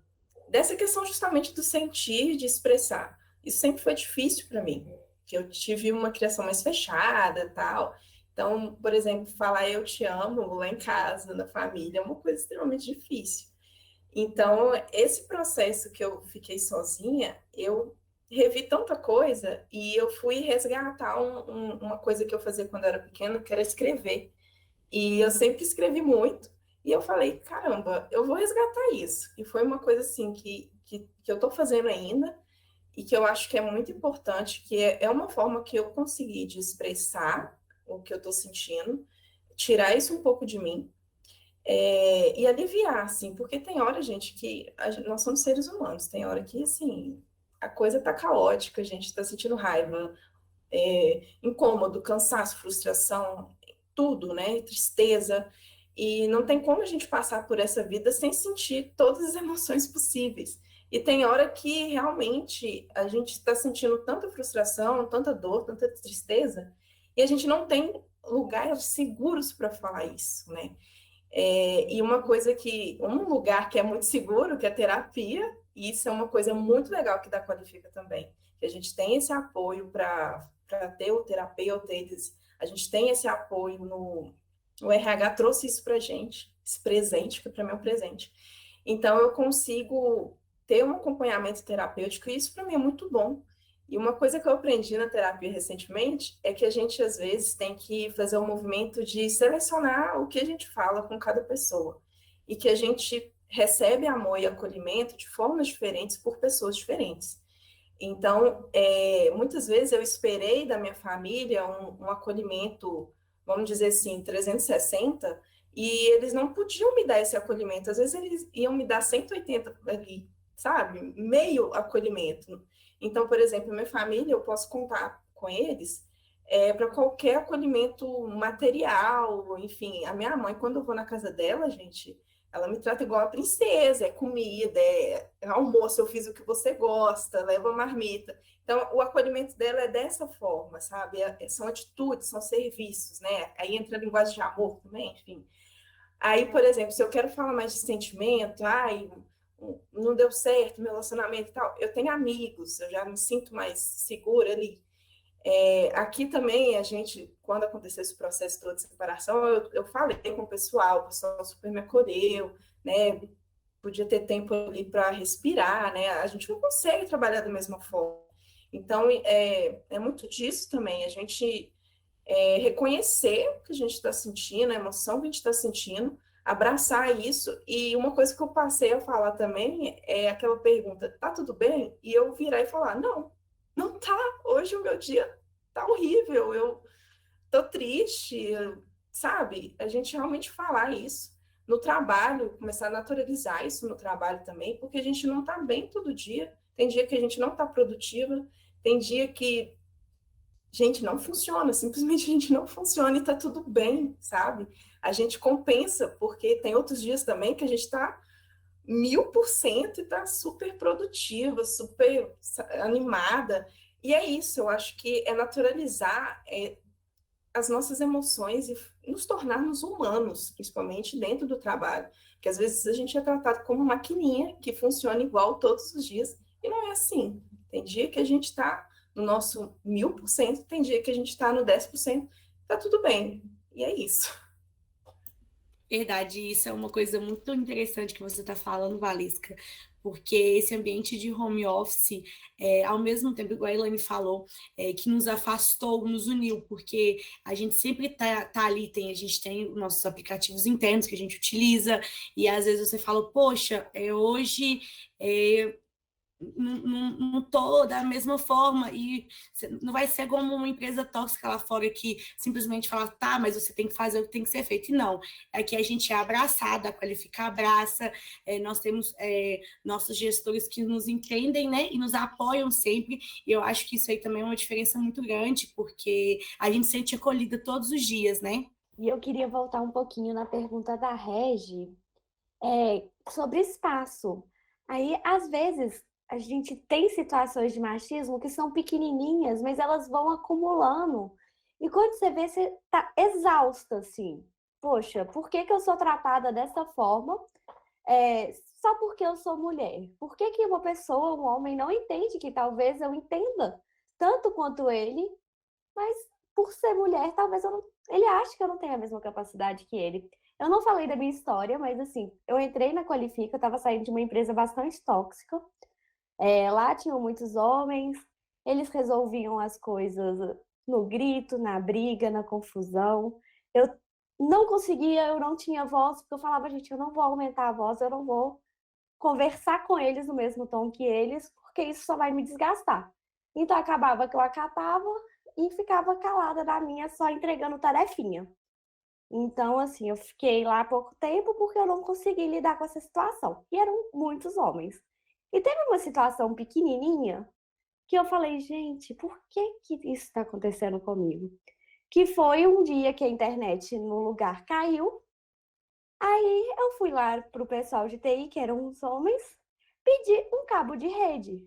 dessa questão justamente do sentir, de expressar. Isso sempre foi difícil para mim, que eu tive uma criação mais fechada, tal. Então, por exemplo, falar eu te amo lá em casa, na família, é uma coisa extremamente difícil. Então, esse processo que eu fiquei sozinha, eu revi tanta coisa e eu fui resgatar uma coisa que eu fazia quando eu era pequena, que era escrever. E eu sempre escrevi muito. E eu falei, caramba, eu vou resgatar isso. E foi uma coisa assim que eu estou fazendo ainda e que eu acho que é muito importante, que é uma forma que eu consegui de expressar o que eu estou sentindo, tirar isso um pouco de mim e aliviar, assim, porque tem hora, gente, que nós somos seres humanos, tem hora que, assim, a coisa tá caótica, a gente tá sentindo raiva, incômodo, cansaço, frustração, tudo, né? Tristeza. E não tem como a gente passar por essa vida sem sentir todas as emoções possíveis. E tem hora que realmente a gente está sentindo tanta frustração, tanta dor, tanta tristeza, e a gente não tem lugares seguros para falar isso, né? E uma coisa um lugar que é muito seguro, que é a terapia, e isso é uma coisa muito legal que da Qualifica também, que a gente tem esse apoio para ter o terapeuta, a gente tem esse apoio o RH trouxe isso para a gente, esse presente, que para mim é um presente. Então, eu consigo ter um acompanhamento terapêutico, e isso para mim é muito bom. E uma coisa que eu aprendi na terapia recentemente é que a gente, às vezes, tem que fazer um movimento de selecionar o que a gente fala com cada pessoa. E que a gente recebe amor e acolhimento de formas diferentes por pessoas diferentes. Então, muitas vezes eu esperei da minha família um acolhimento, vamos dizer assim, 360, e eles não podiam me dar esse acolhimento. Às vezes eles iam me dar 180 ali, sabe? Meio acolhimento. Então, por exemplo, minha família, eu posso contar com eles para qualquer acolhimento material, enfim. A minha mãe, quando eu vou na casa dela, gente, ela me trata igual a princesa, é comida, é almoço, eu fiz o que você gosta, leva marmita. Então, o acolhimento dela é dessa forma, sabe? São atitudes, são serviços, né? Aí entra a linguagem de amor também, enfim. Aí, por exemplo, se eu quero falar mais de sentimento, não deu certo meu relacionamento e tal, eu tenho amigos, eu já me sinto mais segura ali. Aqui também, a gente, quando aconteceu esse processo todo de separação, eu falei com o pessoal super me acolheu, né? Podia ter tempo ali para respirar, né? A gente não consegue trabalhar da mesma forma. Então, é muito disso também, a gente reconhecer o que a gente está sentindo, a emoção que a gente está sentindo, abraçar isso. E uma coisa que eu passei a falar também é aquela pergunta, tá tudo bem? E eu virar e falar, não, não tá. Hoje o meu dia tá horrível, eu tô triste, sabe? A gente realmente falar isso no trabalho, começar a naturalizar isso no trabalho também, porque a gente não tá bem todo dia. Tem dia que a gente não tá produtiva, tem dia que gente, não funciona, simplesmente a gente não funciona e tá tudo bem, sabe? A gente compensa, porque tem outros dias também que a gente tá 1000% e tá super produtiva, super animada. E é isso, eu acho que é naturalizar as nossas emoções e nos tornarmos humanos, principalmente dentro do trabalho. Porque às vezes a gente é tratado como uma maquininha que funciona igual todos os dias, e não é assim. Tem dia que a gente está no nosso 1000%, tem dia que a gente está no 10%, tá tudo bem. E é isso. Verdade, isso é uma coisa muito interessante que você está falando, Valesca, porque esse ambiente de home office, ao mesmo tempo, igual a Elaine falou, que nos afastou, nos uniu, porque a gente sempre tá ali, a gente tem os nossos aplicativos internos que a gente utiliza, e às vezes você fala, poxa, hoje não tô da mesma forma, e não vai ser como uma empresa tóxica lá fora que simplesmente fala, tá, mas você tem que fazer o que tem que ser feito. E não, aqui a gente é abraçada, a Qualifica abraça, nós temos nossos gestores que nos entendem, né, e nos apoiam sempre, e eu acho que isso aí também é uma diferença muito grande, porque a gente se sente acolhida todos os dias, né? E eu queria voltar um pouquinho na pergunta da Regi, sobre espaço. Aí, às vezes, a gente tem situações de machismo que são pequenininhas, mas elas vão acumulando E quando você vê, você tá exausta, assim. Poxa, por que que eu sou tratada dessa forma? Só porque eu sou mulher. Por que que uma pessoa, um homem, não entende que talvez eu entenda tanto quanto ele, mas por ser mulher, talvez eu não... Ele acha que eu não tenho a mesma capacidade que ele. Eu não falei da minha história, mas assim, eu entrei na Qualifica, eu estava saindo de uma empresa bastante tóxica. Lá tinham muitos homens, eles resolviam as coisas no grito, na briga, na confusão. Eu não conseguia, eu não tinha voz, porque eu falava, gente, eu não vou aumentar a voz, eu não vou conversar com eles no mesmo tom que eles, porque isso só vai me desgastar. Então acabava que eu acatava e ficava calada na minha, só entregando tarefinha. Então, assim, eu fiquei lá há pouco tempo porque eu não consegui lidar com essa situação. E eram muitos homens. E teve uma situação pequenininha que eu falei, gente, por que que isso está acontecendo comigo? Que foi um dia que a internet no lugar caiu. Aí eu fui lá pro pessoal de TI, que eram os homens, pedi um cabo de rede.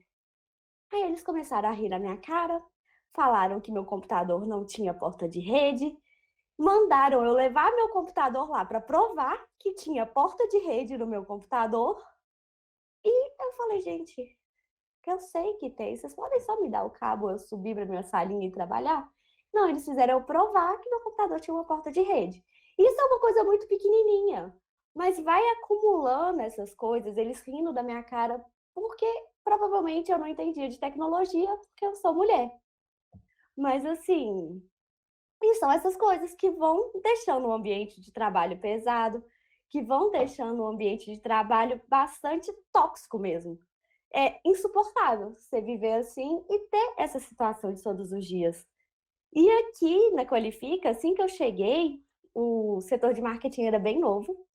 Aí eles começaram a rir na minha cara, falaram que meu computador não tinha porta de rede, mandaram eu levar meu computador lá para provar que tinha porta de rede no meu computador. E eu falei, gente, que eu sei que tem, vocês podem só me dar o cabo, eu subir para minha salinha e trabalhar? Não, eles fizeram eu provar que meu computador tinha uma porta de rede. Isso é uma coisa muito pequenininha, mas vai acumulando essas coisas, eles rindo da minha cara, porque provavelmente eu não entendia de tecnologia, porque eu sou mulher. Mas assim, e são essas coisas que vão deixando o ambiente de trabalho pesado, que vão deixando o ambiente de trabalho bastante tóxico mesmo. É insuportável você viver assim e ter essa situação de todos os dias. E aqui na Qualifica, assim que eu cheguei, o setor de marketing era bem novo.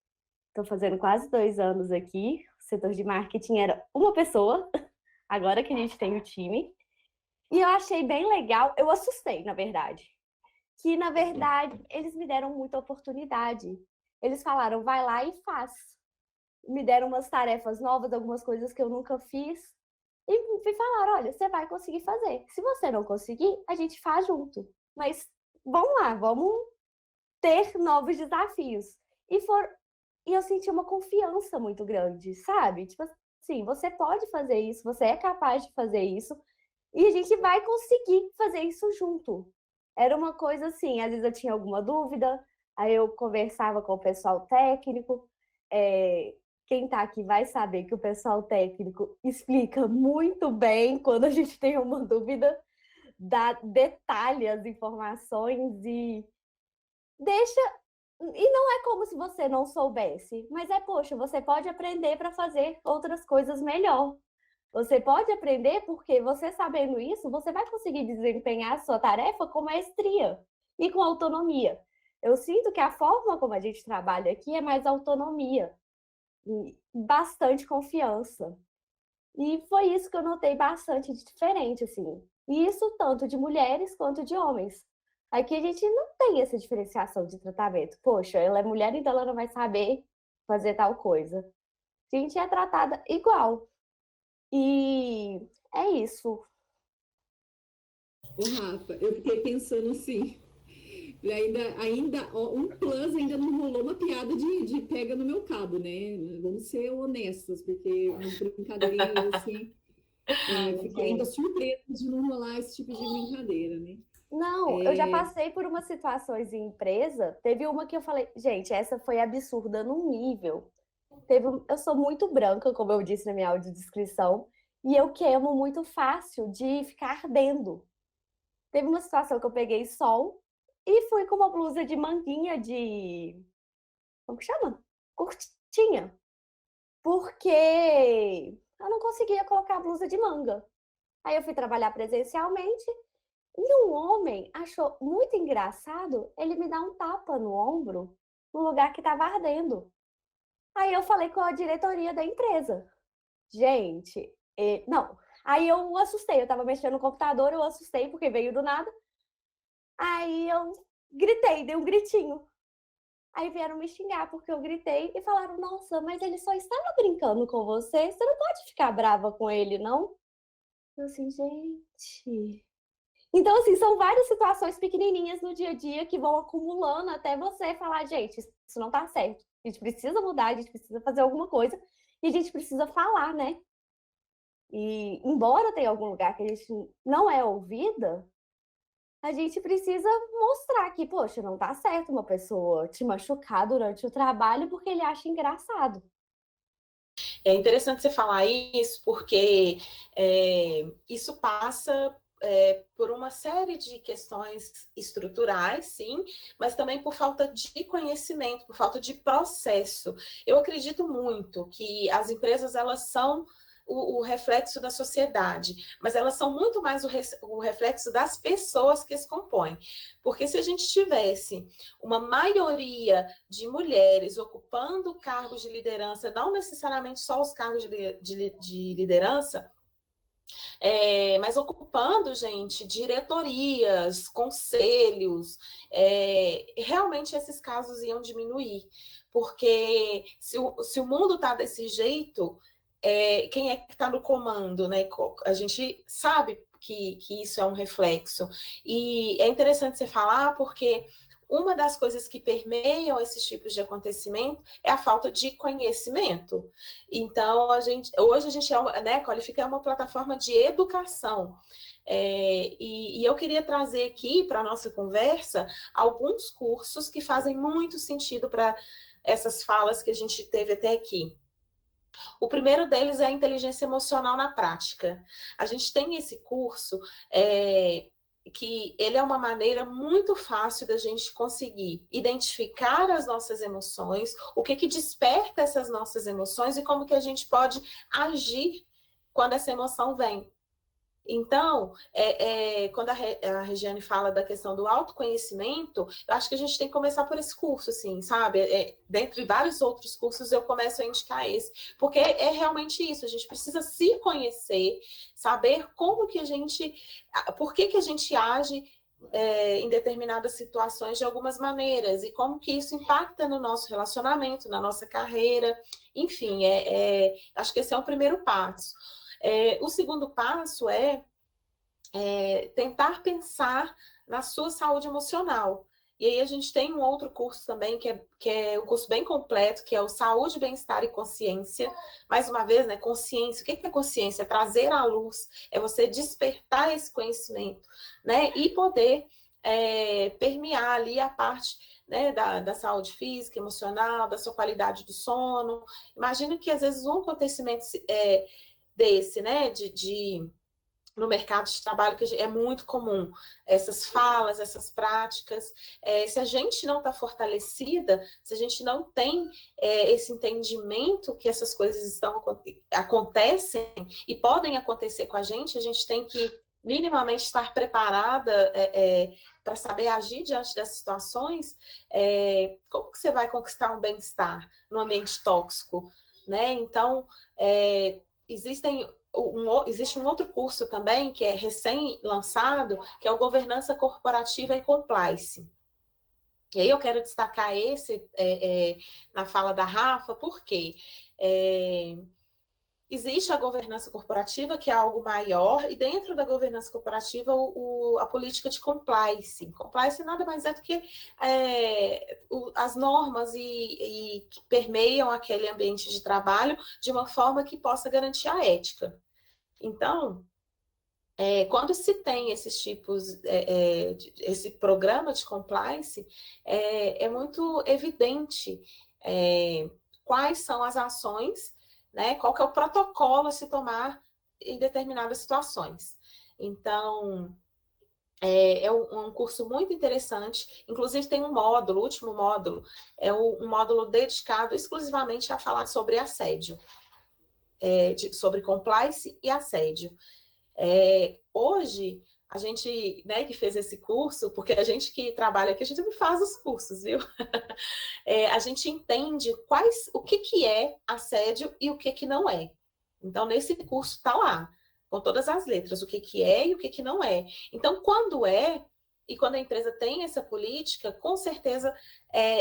Estou fazendo quase 2 anos aqui. O setor de marketing era uma pessoa, agora que a gente tem o time. E eu achei bem legal, eu assustei, na verdade. Que, na verdade, eles me deram muita oportunidade. Eles falaram, vai lá e faz. Me deram umas tarefas novas, algumas coisas que eu nunca fiz. E me falaram, olha, você vai conseguir fazer. Se você não conseguir, a gente faz junto. Mas vamos lá, vamos ter novos desafios. E eu senti uma confiança muito grande, sabe? Tipo assim, você pode fazer isso, você é capaz de fazer isso, e a gente vai conseguir fazer isso junto. Era uma coisa assim, às vezes eu tinha alguma dúvida, aí eu conversava com o pessoal técnico. Quem está aqui vai saber que o pessoal técnico explica muito bem quando a gente tem uma dúvida, dá detalhe as informações e deixa. E não é como se você não soubesse, mas poxa, você pode aprender para fazer outras coisas melhor. Você pode aprender porque você sabendo isso, você vai conseguir desempenhar a sua tarefa com maestria e com autonomia. Eu sinto que a forma como a gente trabalha aqui é mais autonomia, bastante confiança. E foi isso que eu notei bastante de diferente, assim. E isso tanto de mulheres quanto de homens. Aqui a gente não tem essa diferenciação de tratamento. Poxa, ela é mulher, então ela não vai saber fazer tal coisa. A gente é tratada igual. E é isso. Ô, Rafa, eu fiquei pensando assim, um plus ainda não rolou uma piada de pega no meu cabo, né? Vamos ser honestos, porque umas brincadeirinhas assim, fiquei ainda surpresa de não rolar esse tipo de brincadeira, né? Não, eu já passei por umas situações em empresa, teve uma que eu falei, gente, essa foi absurda num nível. Eu sou muito branca, como eu disse na minha audiodescrição, e eu queimo muito fácil de ficar ardendo. Teve uma situação que eu peguei sol e fui com uma blusa de manguinha de... Como que chama? Curtinha. Porque eu não conseguia colocar a blusa de manga. Aí eu fui trabalhar presencialmente e um homem achou muito engraçado ele me dar um tapa no ombro no lugar que estava ardendo. Aí eu falei com a diretoria da empresa. Gente, não. Aí eu assustei, eu tava mexendo no computador, eu assustei porque veio do nada. Aí eu gritei, dei um gritinho. Aí vieram me xingar porque eu gritei e falaram, nossa, mas ele só estava brincando com você não pode ficar brava com ele, não? Eu assim, gente, Então, assim, são várias situações pequenininhas no dia a dia que vão acumulando até você falar, gente, isso não tá certo. A gente precisa mudar, a gente precisa fazer alguma coisa e a gente precisa falar, né? E embora tenha algum lugar que a gente não é ouvida, a gente precisa mostrar que, poxa, não tá certo uma pessoa te machucar durante o trabalho porque ele acha engraçado. É interessante você falar isso, porque isso passa por uma série de questões estruturais, sim, mas também por falta de conhecimento, por falta de processo. Eu acredito muito que as empresas, elas são o reflexo da sociedade, mas elas são muito mais o reflexo das pessoas que as compõem. Porque se a gente tivesse uma maioria de mulheres ocupando cargos de liderança, não necessariamente só os cargos de liderança, mas ocupando, gente, diretorias, conselhos, realmente esses casos iam diminuir. Porque se o mundo está desse jeito, quem é que está no comando, né? A gente sabe que isso é um reflexo. E é interessante você falar, porque uma das coisas que permeiam esses tipos de acontecimento é a falta de conhecimento. Então, hoje a gente né, Qualifica é uma plataforma de educação. E eu queria trazer aqui para a nossa conversa alguns cursos que fazem muito sentido para essas falas que a gente teve até aqui. O primeiro deles é a inteligência emocional na prática. A gente tem esse curso que ele é uma maneira muito fácil da gente conseguir identificar as nossas emoções, o que desperta essas nossas emoções e como que a gente pode agir quando essa emoção vem. Então, quando a Regiane fala da questão do autoconhecimento, eu acho que a gente tem que começar por esse curso, assim, sabe? Dentre vários outros cursos, eu começo a indicar esse, porque é realmente isso, a gente precisa se conhecer, saber como que a gente, por que a gente age em determinadas situações de algumas maneiras, e como que isso impacta no nosso relacionamento, na nossa carreira, enfim, acho que esse é o primeiro passo. O segundo passo é tentar pensar na sua saúde emocional. E aí a gente tem um outro curso também, que é um curso bem completo, que é o Saúde, Bem-Estar e Consciência. Mais uma vez, né, consciência. O que é consciência? É trazer à luz, é você despertar esse conhecimento, né, e poder permear ali a parte, né, da saúde física, emocional, da sua qualidade do sono. Imagina que às vezes um acontecimento desse, né, no mercado de trabalho, que é muito comum, essas falas, essas práticas, se a gente não está fortalecida, se a gente não tem esse entendimento que essas coisas acontecem e podem acontecer com a gente tem que minimamente estar preparada para saber agir diante dessas situações. Como que você vai conquistar um bem-estar num ambiente tóxico, né? Então, existe um outro curso também, que é recém-lançado, que é o Governança Corporativa e Compliance. E aí eu quero destacar esse na fala da Rafa, porque existe a governança corporativa, que é algo maior, e dentro da governança corporativa, a política de compliance. Compliance nada mais é do que as normas que permeiam aquele ambiente de trabalho de uma forma que possa garantir a ética. Então, quando se tem esses tipos, esse programa de compliance, é muito evidente quais são as ações, né, qual que é o protocolo a se tomar em determinadas situações. Então, é um curso muito interessante, inclusive tem um módulo, o último módulo, é um módulo dedicado exclusivamente a falar sobre assédio, sobre compliance e assédio. Hoje, a gente, né, que fez esse curso, porque a gente que trabalha aqui, a gente não faz os cursos, viu? A gente entende o que é assédio e o que não é. Então, nesse curso está lá, com todas as letras, o que é e o que não é. Então, quando e quando a empresa tem essa política, com certeza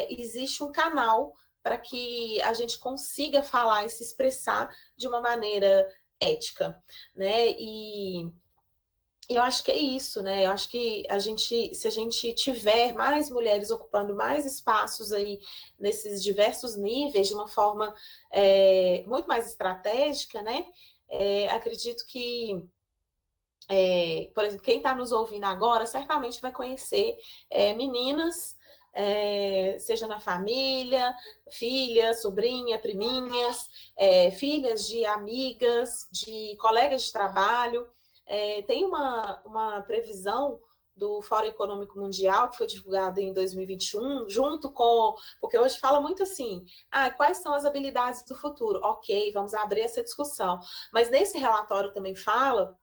existe um canal para que a gente consiga falar e se expressar de uma maneira ética, né? E eu acho que é isso, né? Eu acho que se a gente tiver mais mulheres ocupando mais espaços aí nesses diversos níveis, de uma forma muito mais estratégica, né? Acredito que, por exemplo, quem está nos ouvindo agora certamente vai conhecer meninas, seja na família, filha, sobrinha, priminhas, filhas de amigas, de colegas de trabalho. Tem uma previsão do Fórum Econômico Mundial, que foi divulgado em 2021, junto com... Porque hoje fala muito assim, quais são as habilidades do futuro? Ok, vamos abrir essa discussão. Mas nesse relatório também fala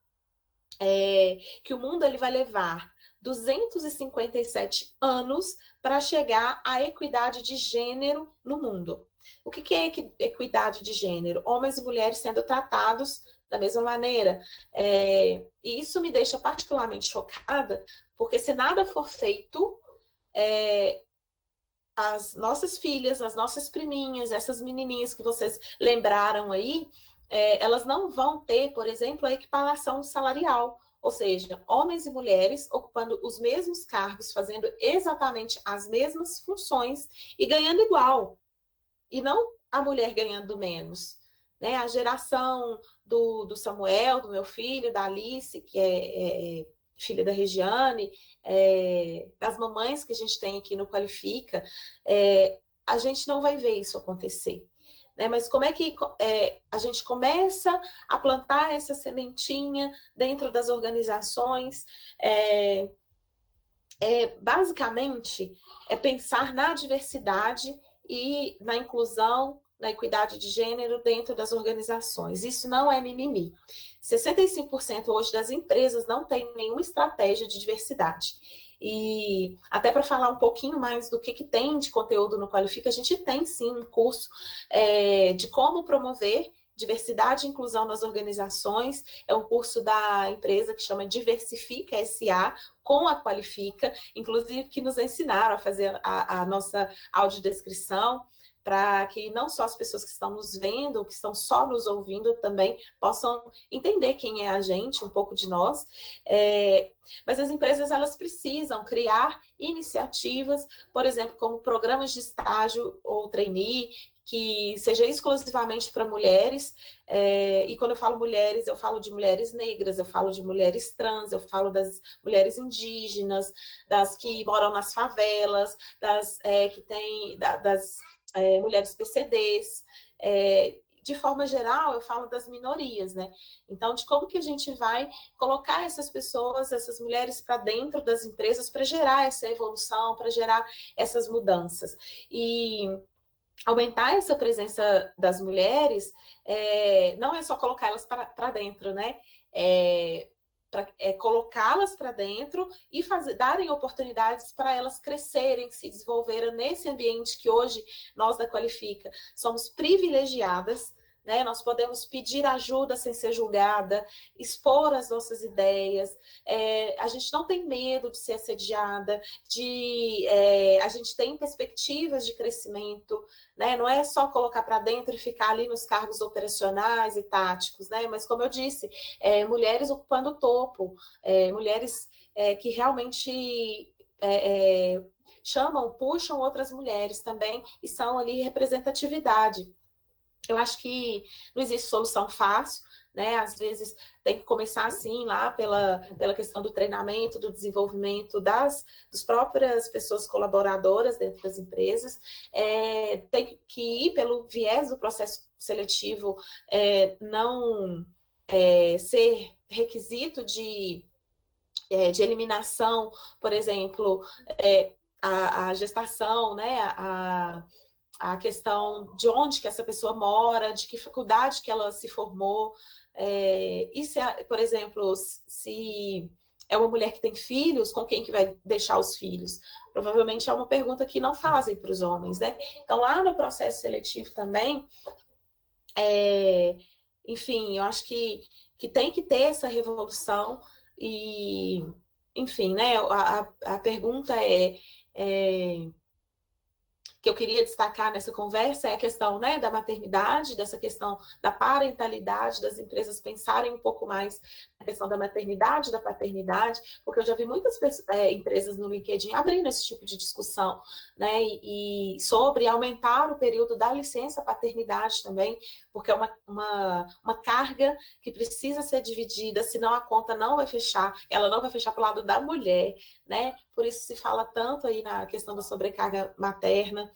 que o mundo ele vai levar 257 anos para chegar à equidade de gênero no mundo. O que é equidade de gênero? Homens e mulheres sendo tratados da mesma maneira. E isso me deixa particularmente chocada, porque se nada for feito, as nossas filhas, as nossas priminhas, essas menininhas que vocês lembraram aí, elas não vão ter, por exemplo, a equiparação salarial. Ou seja, homens e mulheres ocupando os mesmos cargos, fazendo exatamente as mesmas funções e ganhando igual. E não a mulher ganhando menos. Né? A geração do Samuel, do meu filho, da Alice, que é filha da Regiane, das mamães que a gente tem aqui no Qualifica, a gente não vai ver isso acontecer. Né? Mas como é que a gente começa a plantar essa sementinha dentro das organizações? Basicamente, é pensar na diversidade e na inclusão, na equidade de gênero dentro das organizações. Isso não é mimimi. 65% hoje das empresas não têm nenhuma estratégia de diversidade. E até para falar um pouquinho mais do que tem de conteúdo no Qualifica, a gente tem sim um curso de como promover diversidade e inclusão nas organizações. É um curso da empresa que chama Diversifica SA, com a Qualifica, inclusive que nos ensinaram a fazer a nossa audiodescrição, para que não só as pessoas que estão nos vendo, que estão só nos ouvindo também, possam entender quem é a gente, um pouco de nós. Mas as empresas, elas precisam criar iniciativas, por exemplo, como programas de estágio ou trainee, que seja exclusivamente para mulheres, e quando eu falo mulheres, eu falo de mulheres negras, eu falo de mulheres trans, eu falo das mulheres indígenas, das que moram nas favelas, das mulheres PCDs, de forma geral, eu falo das minorias, né? Então, de como que a gente vai colocar essas pessoas, essas mulheres para dentro das empresas para gerar essa evolução, para gerar essas mudanças. E aumentar essa presença das mulheres não é só colocá-las para dentro, né? Colocá-las para dentro e darem oportunidades para elas crescerem, se desenvolverem nesse ambiente que hoje nós da Qualifica somos privilegiadas, né? Nós podemos pedir ajuda sem ser julgada, expor as nossas ideias, a gente não tem medo de ser assediada, a gente tem perspectivas de crescimento, né? Não é só colocar para dentro e ficar ali nos cargos operacionais e táticos, né? Mas, como eu disse, mulheres ocupando o topo, mulheres que realmente puxam outras mulheres também e são ali representatividade. Eu acho que não existe solução fácil, né? Às vezes tem que começar assim, lá pela questão do treinamento, do desenvolvimento das próprias pessoas colaboradoras dentro das empresas, tem que ir pelo viés do processo seletivo, não ser requisito de eliminação, por exemplo, a gestação, né? A questão de onde que essa pessoa mora, de que faculdade que ela se formou, e se, por exemplo, se é uma mulher que tem filhos, com quem que vai deixar os filhos? Provavelmente é uma pergunta que não fazem para os homens, né? Então, lá no processo seletivo também, enfim, eu acho que tem que ter essa revolução e, enfim, né? A pergunta que eu queria destacar nessa conversa é a questão, né, da maternidade, dessa questão da parentalidade, das empresas pensarem um pouco mais na questão da maternidade, da paternidade, porque eu já vi muitas empresas no LinkedIn abrindo esse tipo de discussão, né, e sobre aumentar o período da licença paternidade também, porque é uma carga que precisa ser dividida, senão a conta não vai fechar, ela não vai fechar para o lado da mulher, né? Por isso se fala tanto aí na questão da sobrecarga materna.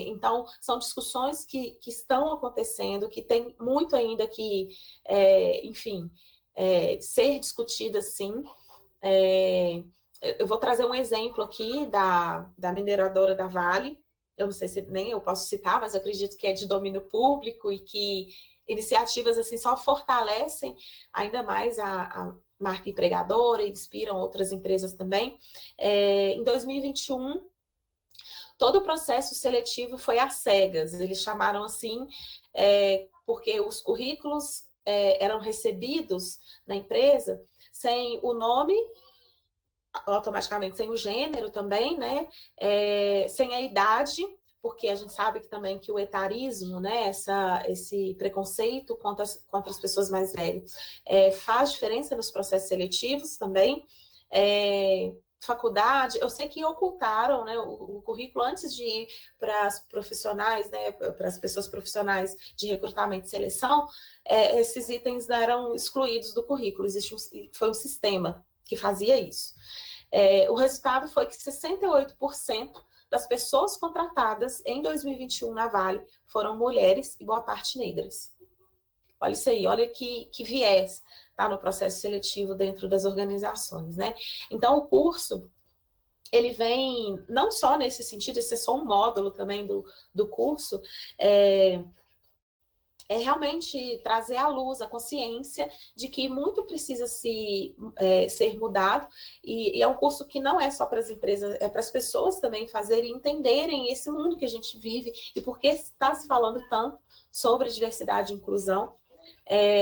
Então, são discussões que estão acontecendo, que tem muito ainda que, enfim, ser discutidas, sim. Eu vou trazer um exemplo aqui da mineradora da Vale. Eu não sei se nem eu posso citar, mas eu acredito que é de domínio público e que iniciativas assim só fortalecem ainda mais a marca empregadora e inspiram outras empresas também. Em 2021, todo o processo seletivo foi às cegas. Eles chamaram assim porque os currículos eram recebidos na empresa sem o nome, automaticamente sem o gênero também, né? Sem a idade, porque a gente sabe que também que o etarismo, né, esse preconceito contra as pessoas mais velhas, faz diferença nos processos seletivos também. Faculdade, eu sei que ocultaram, né, o currículo antes de ir para as profissionais, né, para as pessoas profissionais de recrutamento e seleção, esses itens eram excluídos do currículo, foi um sistema que fazia isso. O resultado foi que 68% das pessoas contratadas em 2021 na Vale foram mulheres e boa parte negras. Olha isso aí, olha que viés tá no processo seletivo dentro das organizações, né? Então, o curso, ele vem não só nesse sentido, esse é só um módulo também do curso, realmente trazer à luz a consciência de que muito precisa ser mudado, e é um curso que não é só para as empresas, é para as pessoas também fazerem, entenderem esse mundo que a gente vive e por que está se falando tanto sobre diversidade e inclusão.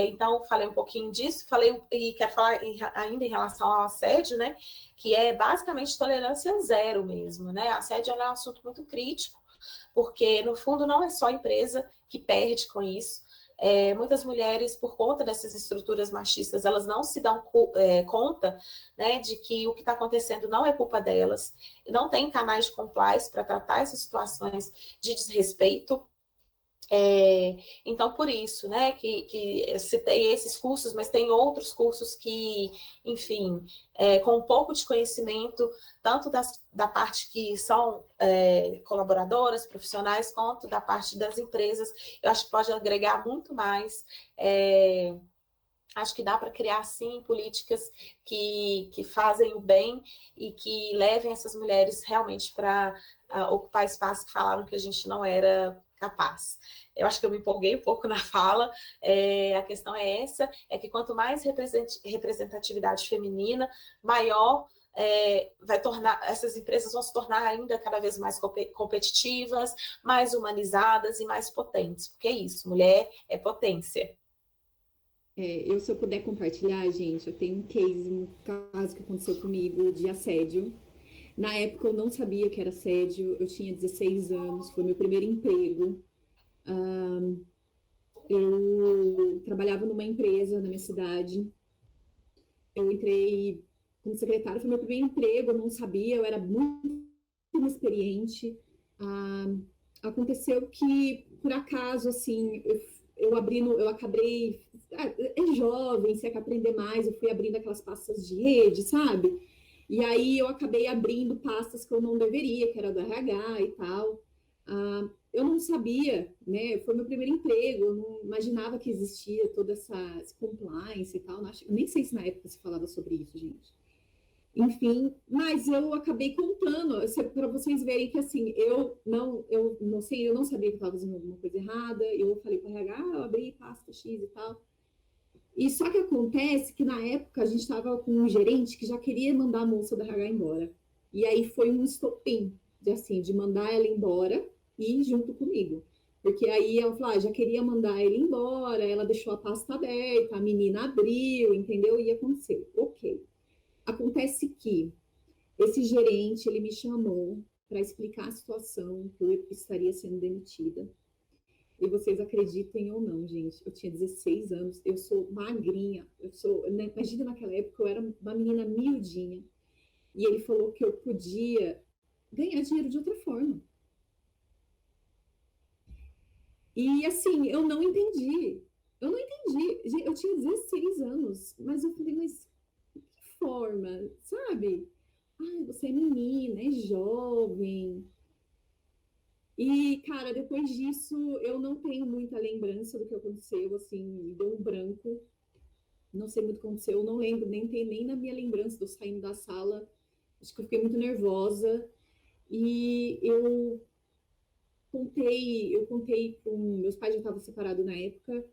Então, falei um pouquinho disso, e quero falar ainda em relação ao assédio, né, que é basicamente tolerância zero mesmo, né? Assédio é um assunto muito crítico, porque, no fundo, não é só a empresa que perde com isso. Muitas mulheres, por conta dessas estruturas machistas, elas não se dão conta, né, de que o que está acontecendo não é culpa delas, não tem canais de compliance para tratar essas situações de desrespeito. Então, por isso, né, que eu citei esses cursos, mas tem outros cursos que, enfim, com um pouco de conhecimento, tanto da parte que são colaboradoras, profissionais, quanto da parte das empresas, eu acho que pode agregar muito mais. Acho que dá para criar, sim, políticas que fazem o bem e que levem essas mulheres realmente para ocupar espaço que falaram que a gente não era capaz. Eu acho que eu me empolguei um pouco na fala. A questão é essa, é que quanto mais representatividade feminina, maior essas empresas vão se tornar ainda cada vez mais competitivas, mais humanizadas e mais potentes. Porque é isso, mulher é potência. Se eu puder compartilhar, gente, eu tenho um caso que aconteceu comigo de assédio. Na época eu não sabia que era assédio, eu tinha 16 anos, foi meu primeiro emprego. Eu trabalhava numa empresa na minha cidade. Eu entrei como secretária, foi meu primeiro emprego, eu não sabia, eu era muito inexperiente. Aconteceu que, por acaso, assim, eu acabei... É jovem, você quer aprender mais, eu fui abrindo aquelas pastas de rede, sabe? E aí eu acabei abrindo pastas que eu não deveria, que era do RH e tal. Eu não sabia, né? Foi meu primeiro emprego, eu não imaginava que existia toda essa compliance e tal. Eu nem sei se na época se falava sobre isso, gente. Enfim, mas eu acabei contando, para vocês verem que assim, eu não sei, eu não sabia que eu estava fazendo alguma coisa errada. Eu falei para o RH, eu abri pasta X e tal. E só que acontece que na época a gente estava com um gerente que já queria mandar a moça da RH embora. E aí foi um estopim de mandar ela embora e ir junto comigo. Porque aí ela falou, já queria mandar ele embora, ela deixou a pasta aberta, a menina abriu, entendeu? E aconteceu. Ok. Acontece que esse gerente, ele me chamou para explicar a situação que eu estaria sendo demitida. E vocês acreditem ou não, gente, eu tinha 16 anos, eu sou magrinha, imagina naquela época eu era uma menina miudinha, e ele falou que eu podia ganhar dinheiro de outra forma. E assim, eu não entendi, gente, eu tinha 16 anos, mas eu falei, mas que forma, sabe? Ai, você é menina, é jovem. E, cara, depois disso, eu não tenho muita lembrança do que aconteceu, assim, me deu um branco. Não sei muito o que aconteceu, eu não lembro, nem tem nem na minha lembrança de eu saindo da sala. Acho que eu fiquei muito nervosa. E eu contei com... Meus pais já estavam separados na época.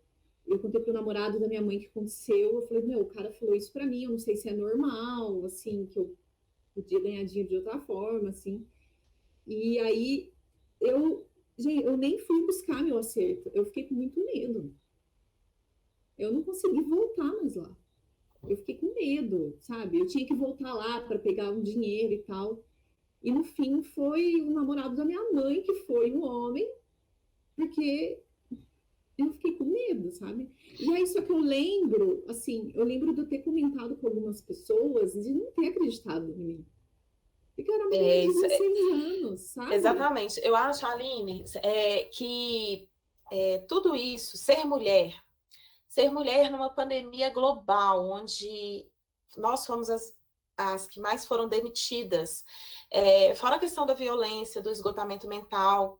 Eu contei pro namorado da minha mãe o que aconteceu. Eu falei, meu, o cara falou isso pra mim, eu não sei se é normal, assim, que eu podia ganhar dinheiro de outra forma, assim. E aí, gente, eu nem fui buscar meu acerto. Eu fiquei com muito medo. Eu não consegui voltar mais lá. Eu fiquei com medo, sabe? Eu tinha que voltar lá para pegar um dinheiro e tal. E no fim foi o namorado da minha mãe, que foi um homem, porque eu fiquei com medo, sabe? E aí, só que eu lembro, assim, eu lembro de eu ter comentado com algumas pessoas e de não ter acreditado em mim. Porque eu era uma menina de 16 anos, sabe? Exatamente. Eu acho, Aline, que tudo isso, ser mulher numa pandemia global, onde nós fomos as que mais foram demitidas, fora a questão da violência, do esgotamento mental,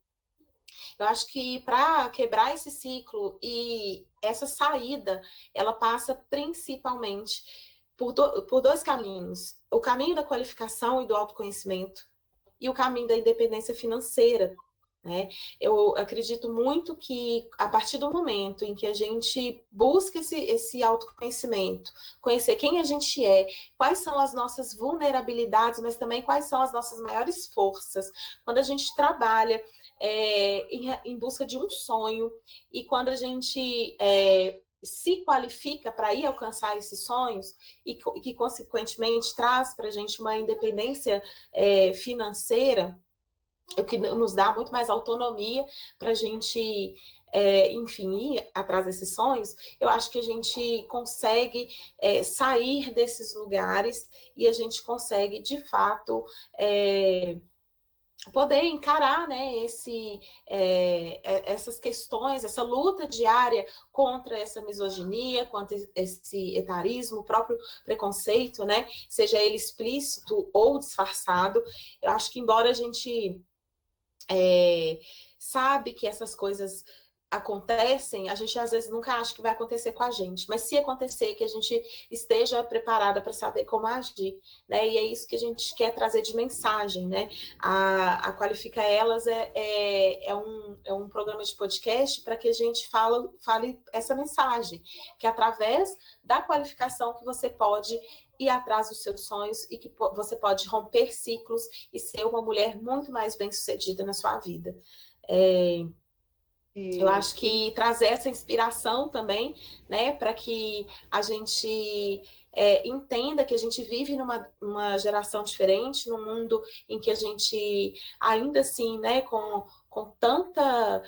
eu acho que para quebrar esse ciclo e essa saída, ela passa principalmente por dois caminhos: o caminho da qualificação e do autoconhecimento, e o caminho da independência financeira, né? Eu acredito muito que, a partir do momento em que a gente busca esse autoconhecimento, conhecer quem a gente é, quais são as nossas vulnerabilidades, mas também quais são as nossas maiores forças, quando a gente trabalha em busca de um sonho, e quando a gente se qualifica para ir alcançar esses sonhos, e que, consequentemente, traz para a gente uma independência financeira, o que nos dá muito mais autonomia para a gente, enfim, ir atrás desses sonhos. Eu acho que a gente consegue sair desses lugares e a gente consegue, de fato, poder encarar, né, essas questões, essa luta diária contra essa misoginia, contra esse etarismo, o próprio preconceito, né, seja ele explícito ou disfarçado. Eu acho que, embora a gente sabe que essas coisas acontecem, a gente às vezes nunca acha que vai acontecer com a gente, mas se acontecer, que a gente esteja preparada para saber como agir, né? E é isso que a gente quer trazer de mensagem, né? A Qualifica Elas é um programa de podcast para que a gente fale essa mensagem, que através da qualificação que você pode ir atrás dos seus sonhos e que você pode romper ciclos e ser uma mulher muito mais bem-sucedida na sua vida. Eu acho que trazer essa inspiração também, né, para que a gente entenda que a gente vive numa geração diferente, num mundo em que a gente, ainda assim, né, com tanta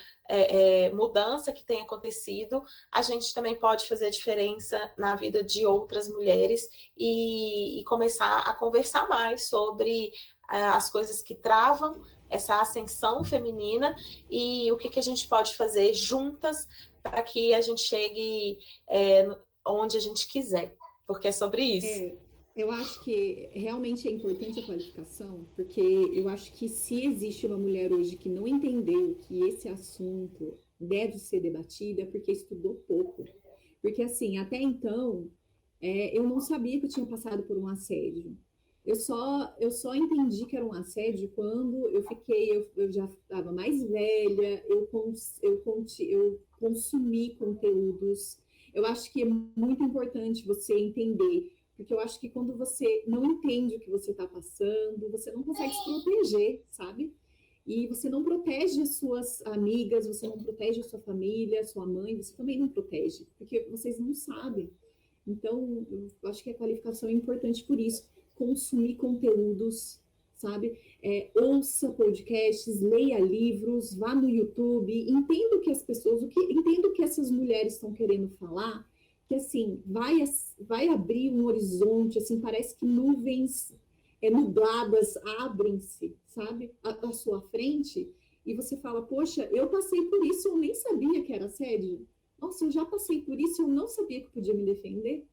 mudança que tem acontecido, a gente também pode fazer diferença na vida de outras mulheres e começar a conversar mais sobre as coisas que travam essa ascensão feminina e o que a gente pode fazer juntas para que a gente chegue onde a gente quiser, porque é sobre isso. Eu acho que realmente é importante a qualificação, porque eu acho que se existe uma mulher hoje que não entendeu que esse assunto deve ser debatido, é porque estudou pouco. Porque, assim, até então, eu não sabia que eu tinha passado por um assédio. Eu só entendi que era um assédio quando eu já estava mais velha, eu consumi conteúdos. Eu acho que é muito importante você entender, porque eu acho que quando você não entende o que você está passando, você não consegue se proteger, sabe? E você não protege as suas amigas, você não protege a sua família, a sua mãe, você também não protege, porque vocês não sabem. Então, eu acho que a qualificação é importante por isso. Consumir conteúdos sabe? Ouça podcasts, leia livros, vá no YouTube, entenda o que as pessoas, entenda o que essas mulheres estão querendo falar, que assim, vai abrir um horizonte, assim, parece que nuvens nubladas abrem-se, sabe, à sua frente, e você fala, poxa, eu passei por isso, eu nem sabia que era assédio. Nossa, eu já passei por isso, eu não sabia que podia me defender.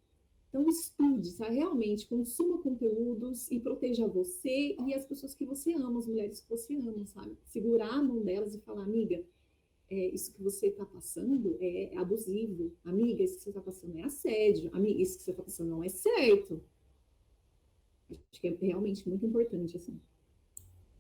Então, estude, sabe? Realmente, consuma conteúdos e proteja você e as pessoas que você ama, as mulheres que você ama, sabe? Segurar a mão delas e falar, amiga, isso que você está passando é abusivo. Amiga, isso que você está passando é assédio. Amiga, isso que você está passando não é certo. Acho que é realmente muito importante, assim.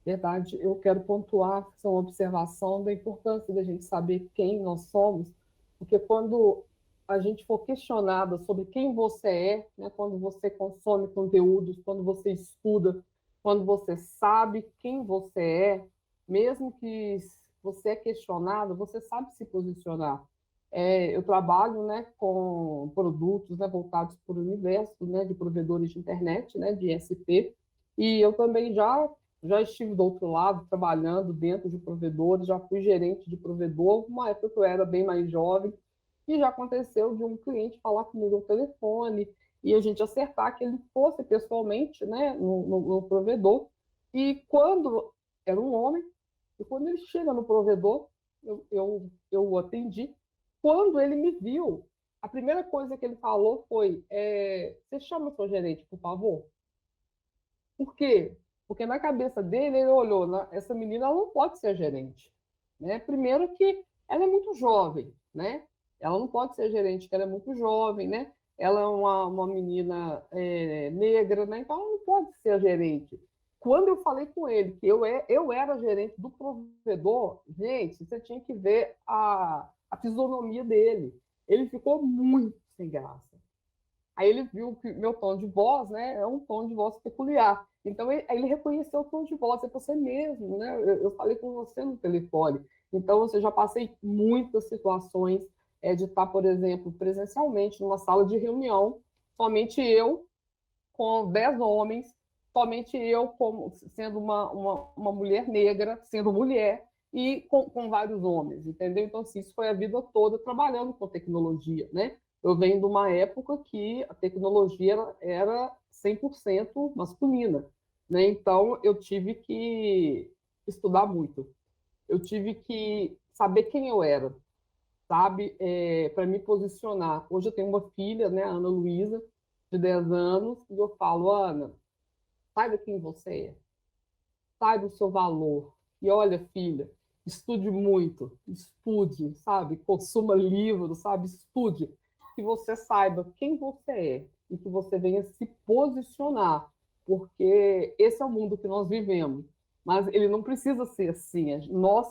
Verdade, eu quero pontuar essa observação da importância da gente saber quem nós somos, porque quando a gente for questionada sobre quem você é, né, quando você consome conteúdos, quando você estuda, quando você sabe quem você é, mesmo que você é questionado, você sabe se posicionar. Eu trabalho, né, com produtos, né, voltados para o universo, né, de provedores de internet, né, de ISP, e eu também já estive do outro lado, trabalhando dentro de provedores, já fui gerente de provedor, uma época que eu era bem mais jovem, e já aconteceu de um cliente falar comigo no telefone e a gente acertar que ele fosse pessoalmente, né, no provedor. E quando era um homem, e quando ele chega no provedor, eu o atendi. Quando ele me viu, a primeira coisa que ele falou foi: você chama o seu gerente, por favor? Por quê? Porque na cabeça dele, ele olhou, essa menina ela não pode ser gerente. Né? Primeiro que ela é muito jovem, né? Ela não pode ser gerente, porque ela é muito jovem, né? Ela é uma menina negra, né? Então ela não pode ser gerente. Quando eu falei com ele que eu era gerente do provedor, gente, você tinha que ver a fisionomia dele. Ele ficou muito sem graça. Aí ele viu que meu tom de voz, né, é um tom de voz peculiar. Então ele reconheceu o tom de voz, é você mesmo, né? Eu falei com você no telefone. Então, eu já passei muitas situações de estar, por exemplo, presencialmente numa sala de reunião, somente eu com 10 homens, somente eu como sendo uma mulher negra, sendo mulher, e com vários homens, entendeu? Então, assim, isso foi a vida toda trabalhando com tecnologia, né? Eu venho de uma época que a tecnologia era 100% masculina, né? Então, eu tive que estudar muito. Eu tive que saber quem eu era, sabe? Para me posicionar. Hoje eu tenho uma filha, né, a Ana Luísa, de 10 anos, e eu falo, Ana, saiba quem você é, saiba o seu valor. E olha, filha, estude muito, estude, sabe? Consuma livros, sabe? Estude, que você saiba quem você é e que você venha se posicionar, porque esse é o mundo que nós vivemos. Mas ele não precisa ser assim. Nós,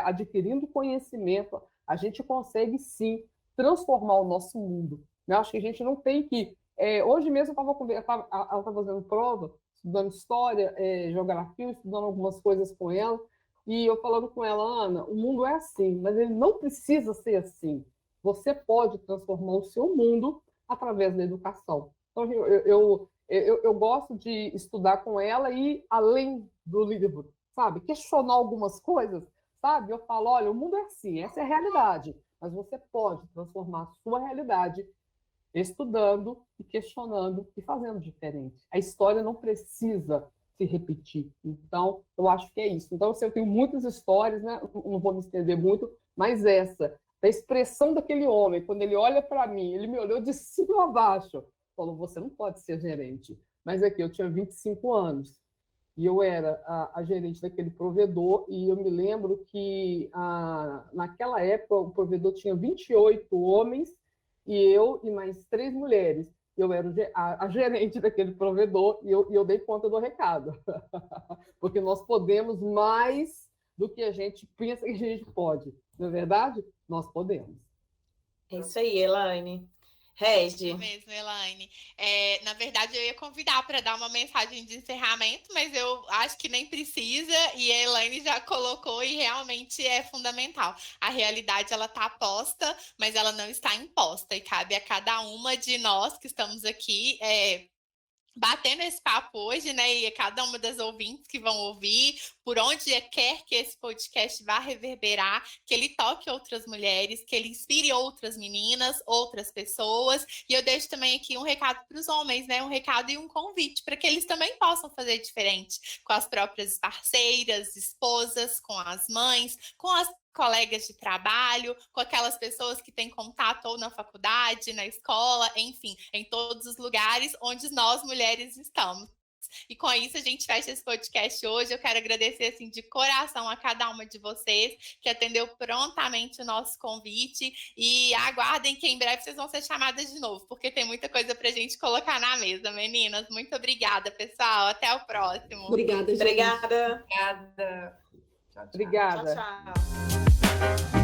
adquirindo conhecimento, a gente consegue, sim, transformar o nosso mundo. Eu acho que a gente não tem que... hoje mesmo ela estava fazendo prova, estudando história, geografia, estudando algumas coisas com ela, e eu falando com ela, Ana, o mundo é assim, mas ele não precisa ser assim. Você pode transformar o seu mundo através da educação. Então, eu gosto de estudar com ela e além do livro, sabe? Questionar algumas coisas, sabe? Eu falo, olha, o mundo é assim, essa é a realidade, mas você pode transformar a sua realidade estudando e questionando e fazendo diferente. A história não precisa se repetir. Então, eu acho que é isso. Então, assim, eu tenho muitas histórias, né? Não vou me estender muito, mas essa, da expressão daquele homem, quando ele olha para mim, ele me olhou de cima a baixo, falou, você não pode ser gerente. Mas aqui, eu tinha 25 anos, e eu era a gerente daquele provedor, e eu me lembro que, naquela época, o provedor tinha 28 homens, e eu e mais 3 mulheres. Eu era a gerente daquele provedor e eu dei conta do recado. Porque nós podemos mais do que a gente pensa que a gente pode. Não é verdade? Nós podemos. É isso aí, Elaine. Regi. Isso mesmo, Elaine. Na verdade, eu ia convidar para dar uma mensagem de encerramento, mas eu acho que nem precisa, e a Elaine já colocou e realmente é fundamental. A realidade, ela está posta, mas ela não está imposta, e cabe a cada uma de nós que estamos aqui batendo esse papo hoje, né? E cada uma das ouvintes que vão ouvir, por onde quer que esse podcast vá reverberar, que ele toque outras mulheres, que ele inspire outras meninas, outras pessoas. E eu deixo também aqui um recado para os homens, né? Um recado e um convite para que eles também possam fazer diferente com as próprias parceiras, esposas, com as mães, com as colegas de trabalho, com aquelas pessoas que têm contato ou na faculdade, na escola, enfim, em todos os lugares onde nós mulheres estamos. E com isso a gente fecha esse podcast hoje. Eu quero agradecer assim de coração a cada uma de vocês que atendeu prontamente o nosso convite e aguardem que em breve vocês vão ser chamadas de novo, porque tem muita coisa pra gente colocar na mesa, meninas. Muito obrigada, pessoal. Até o próximo. Obrigada, gente. Obrigada. Obrigada. Obrigada. Tchau, tchau.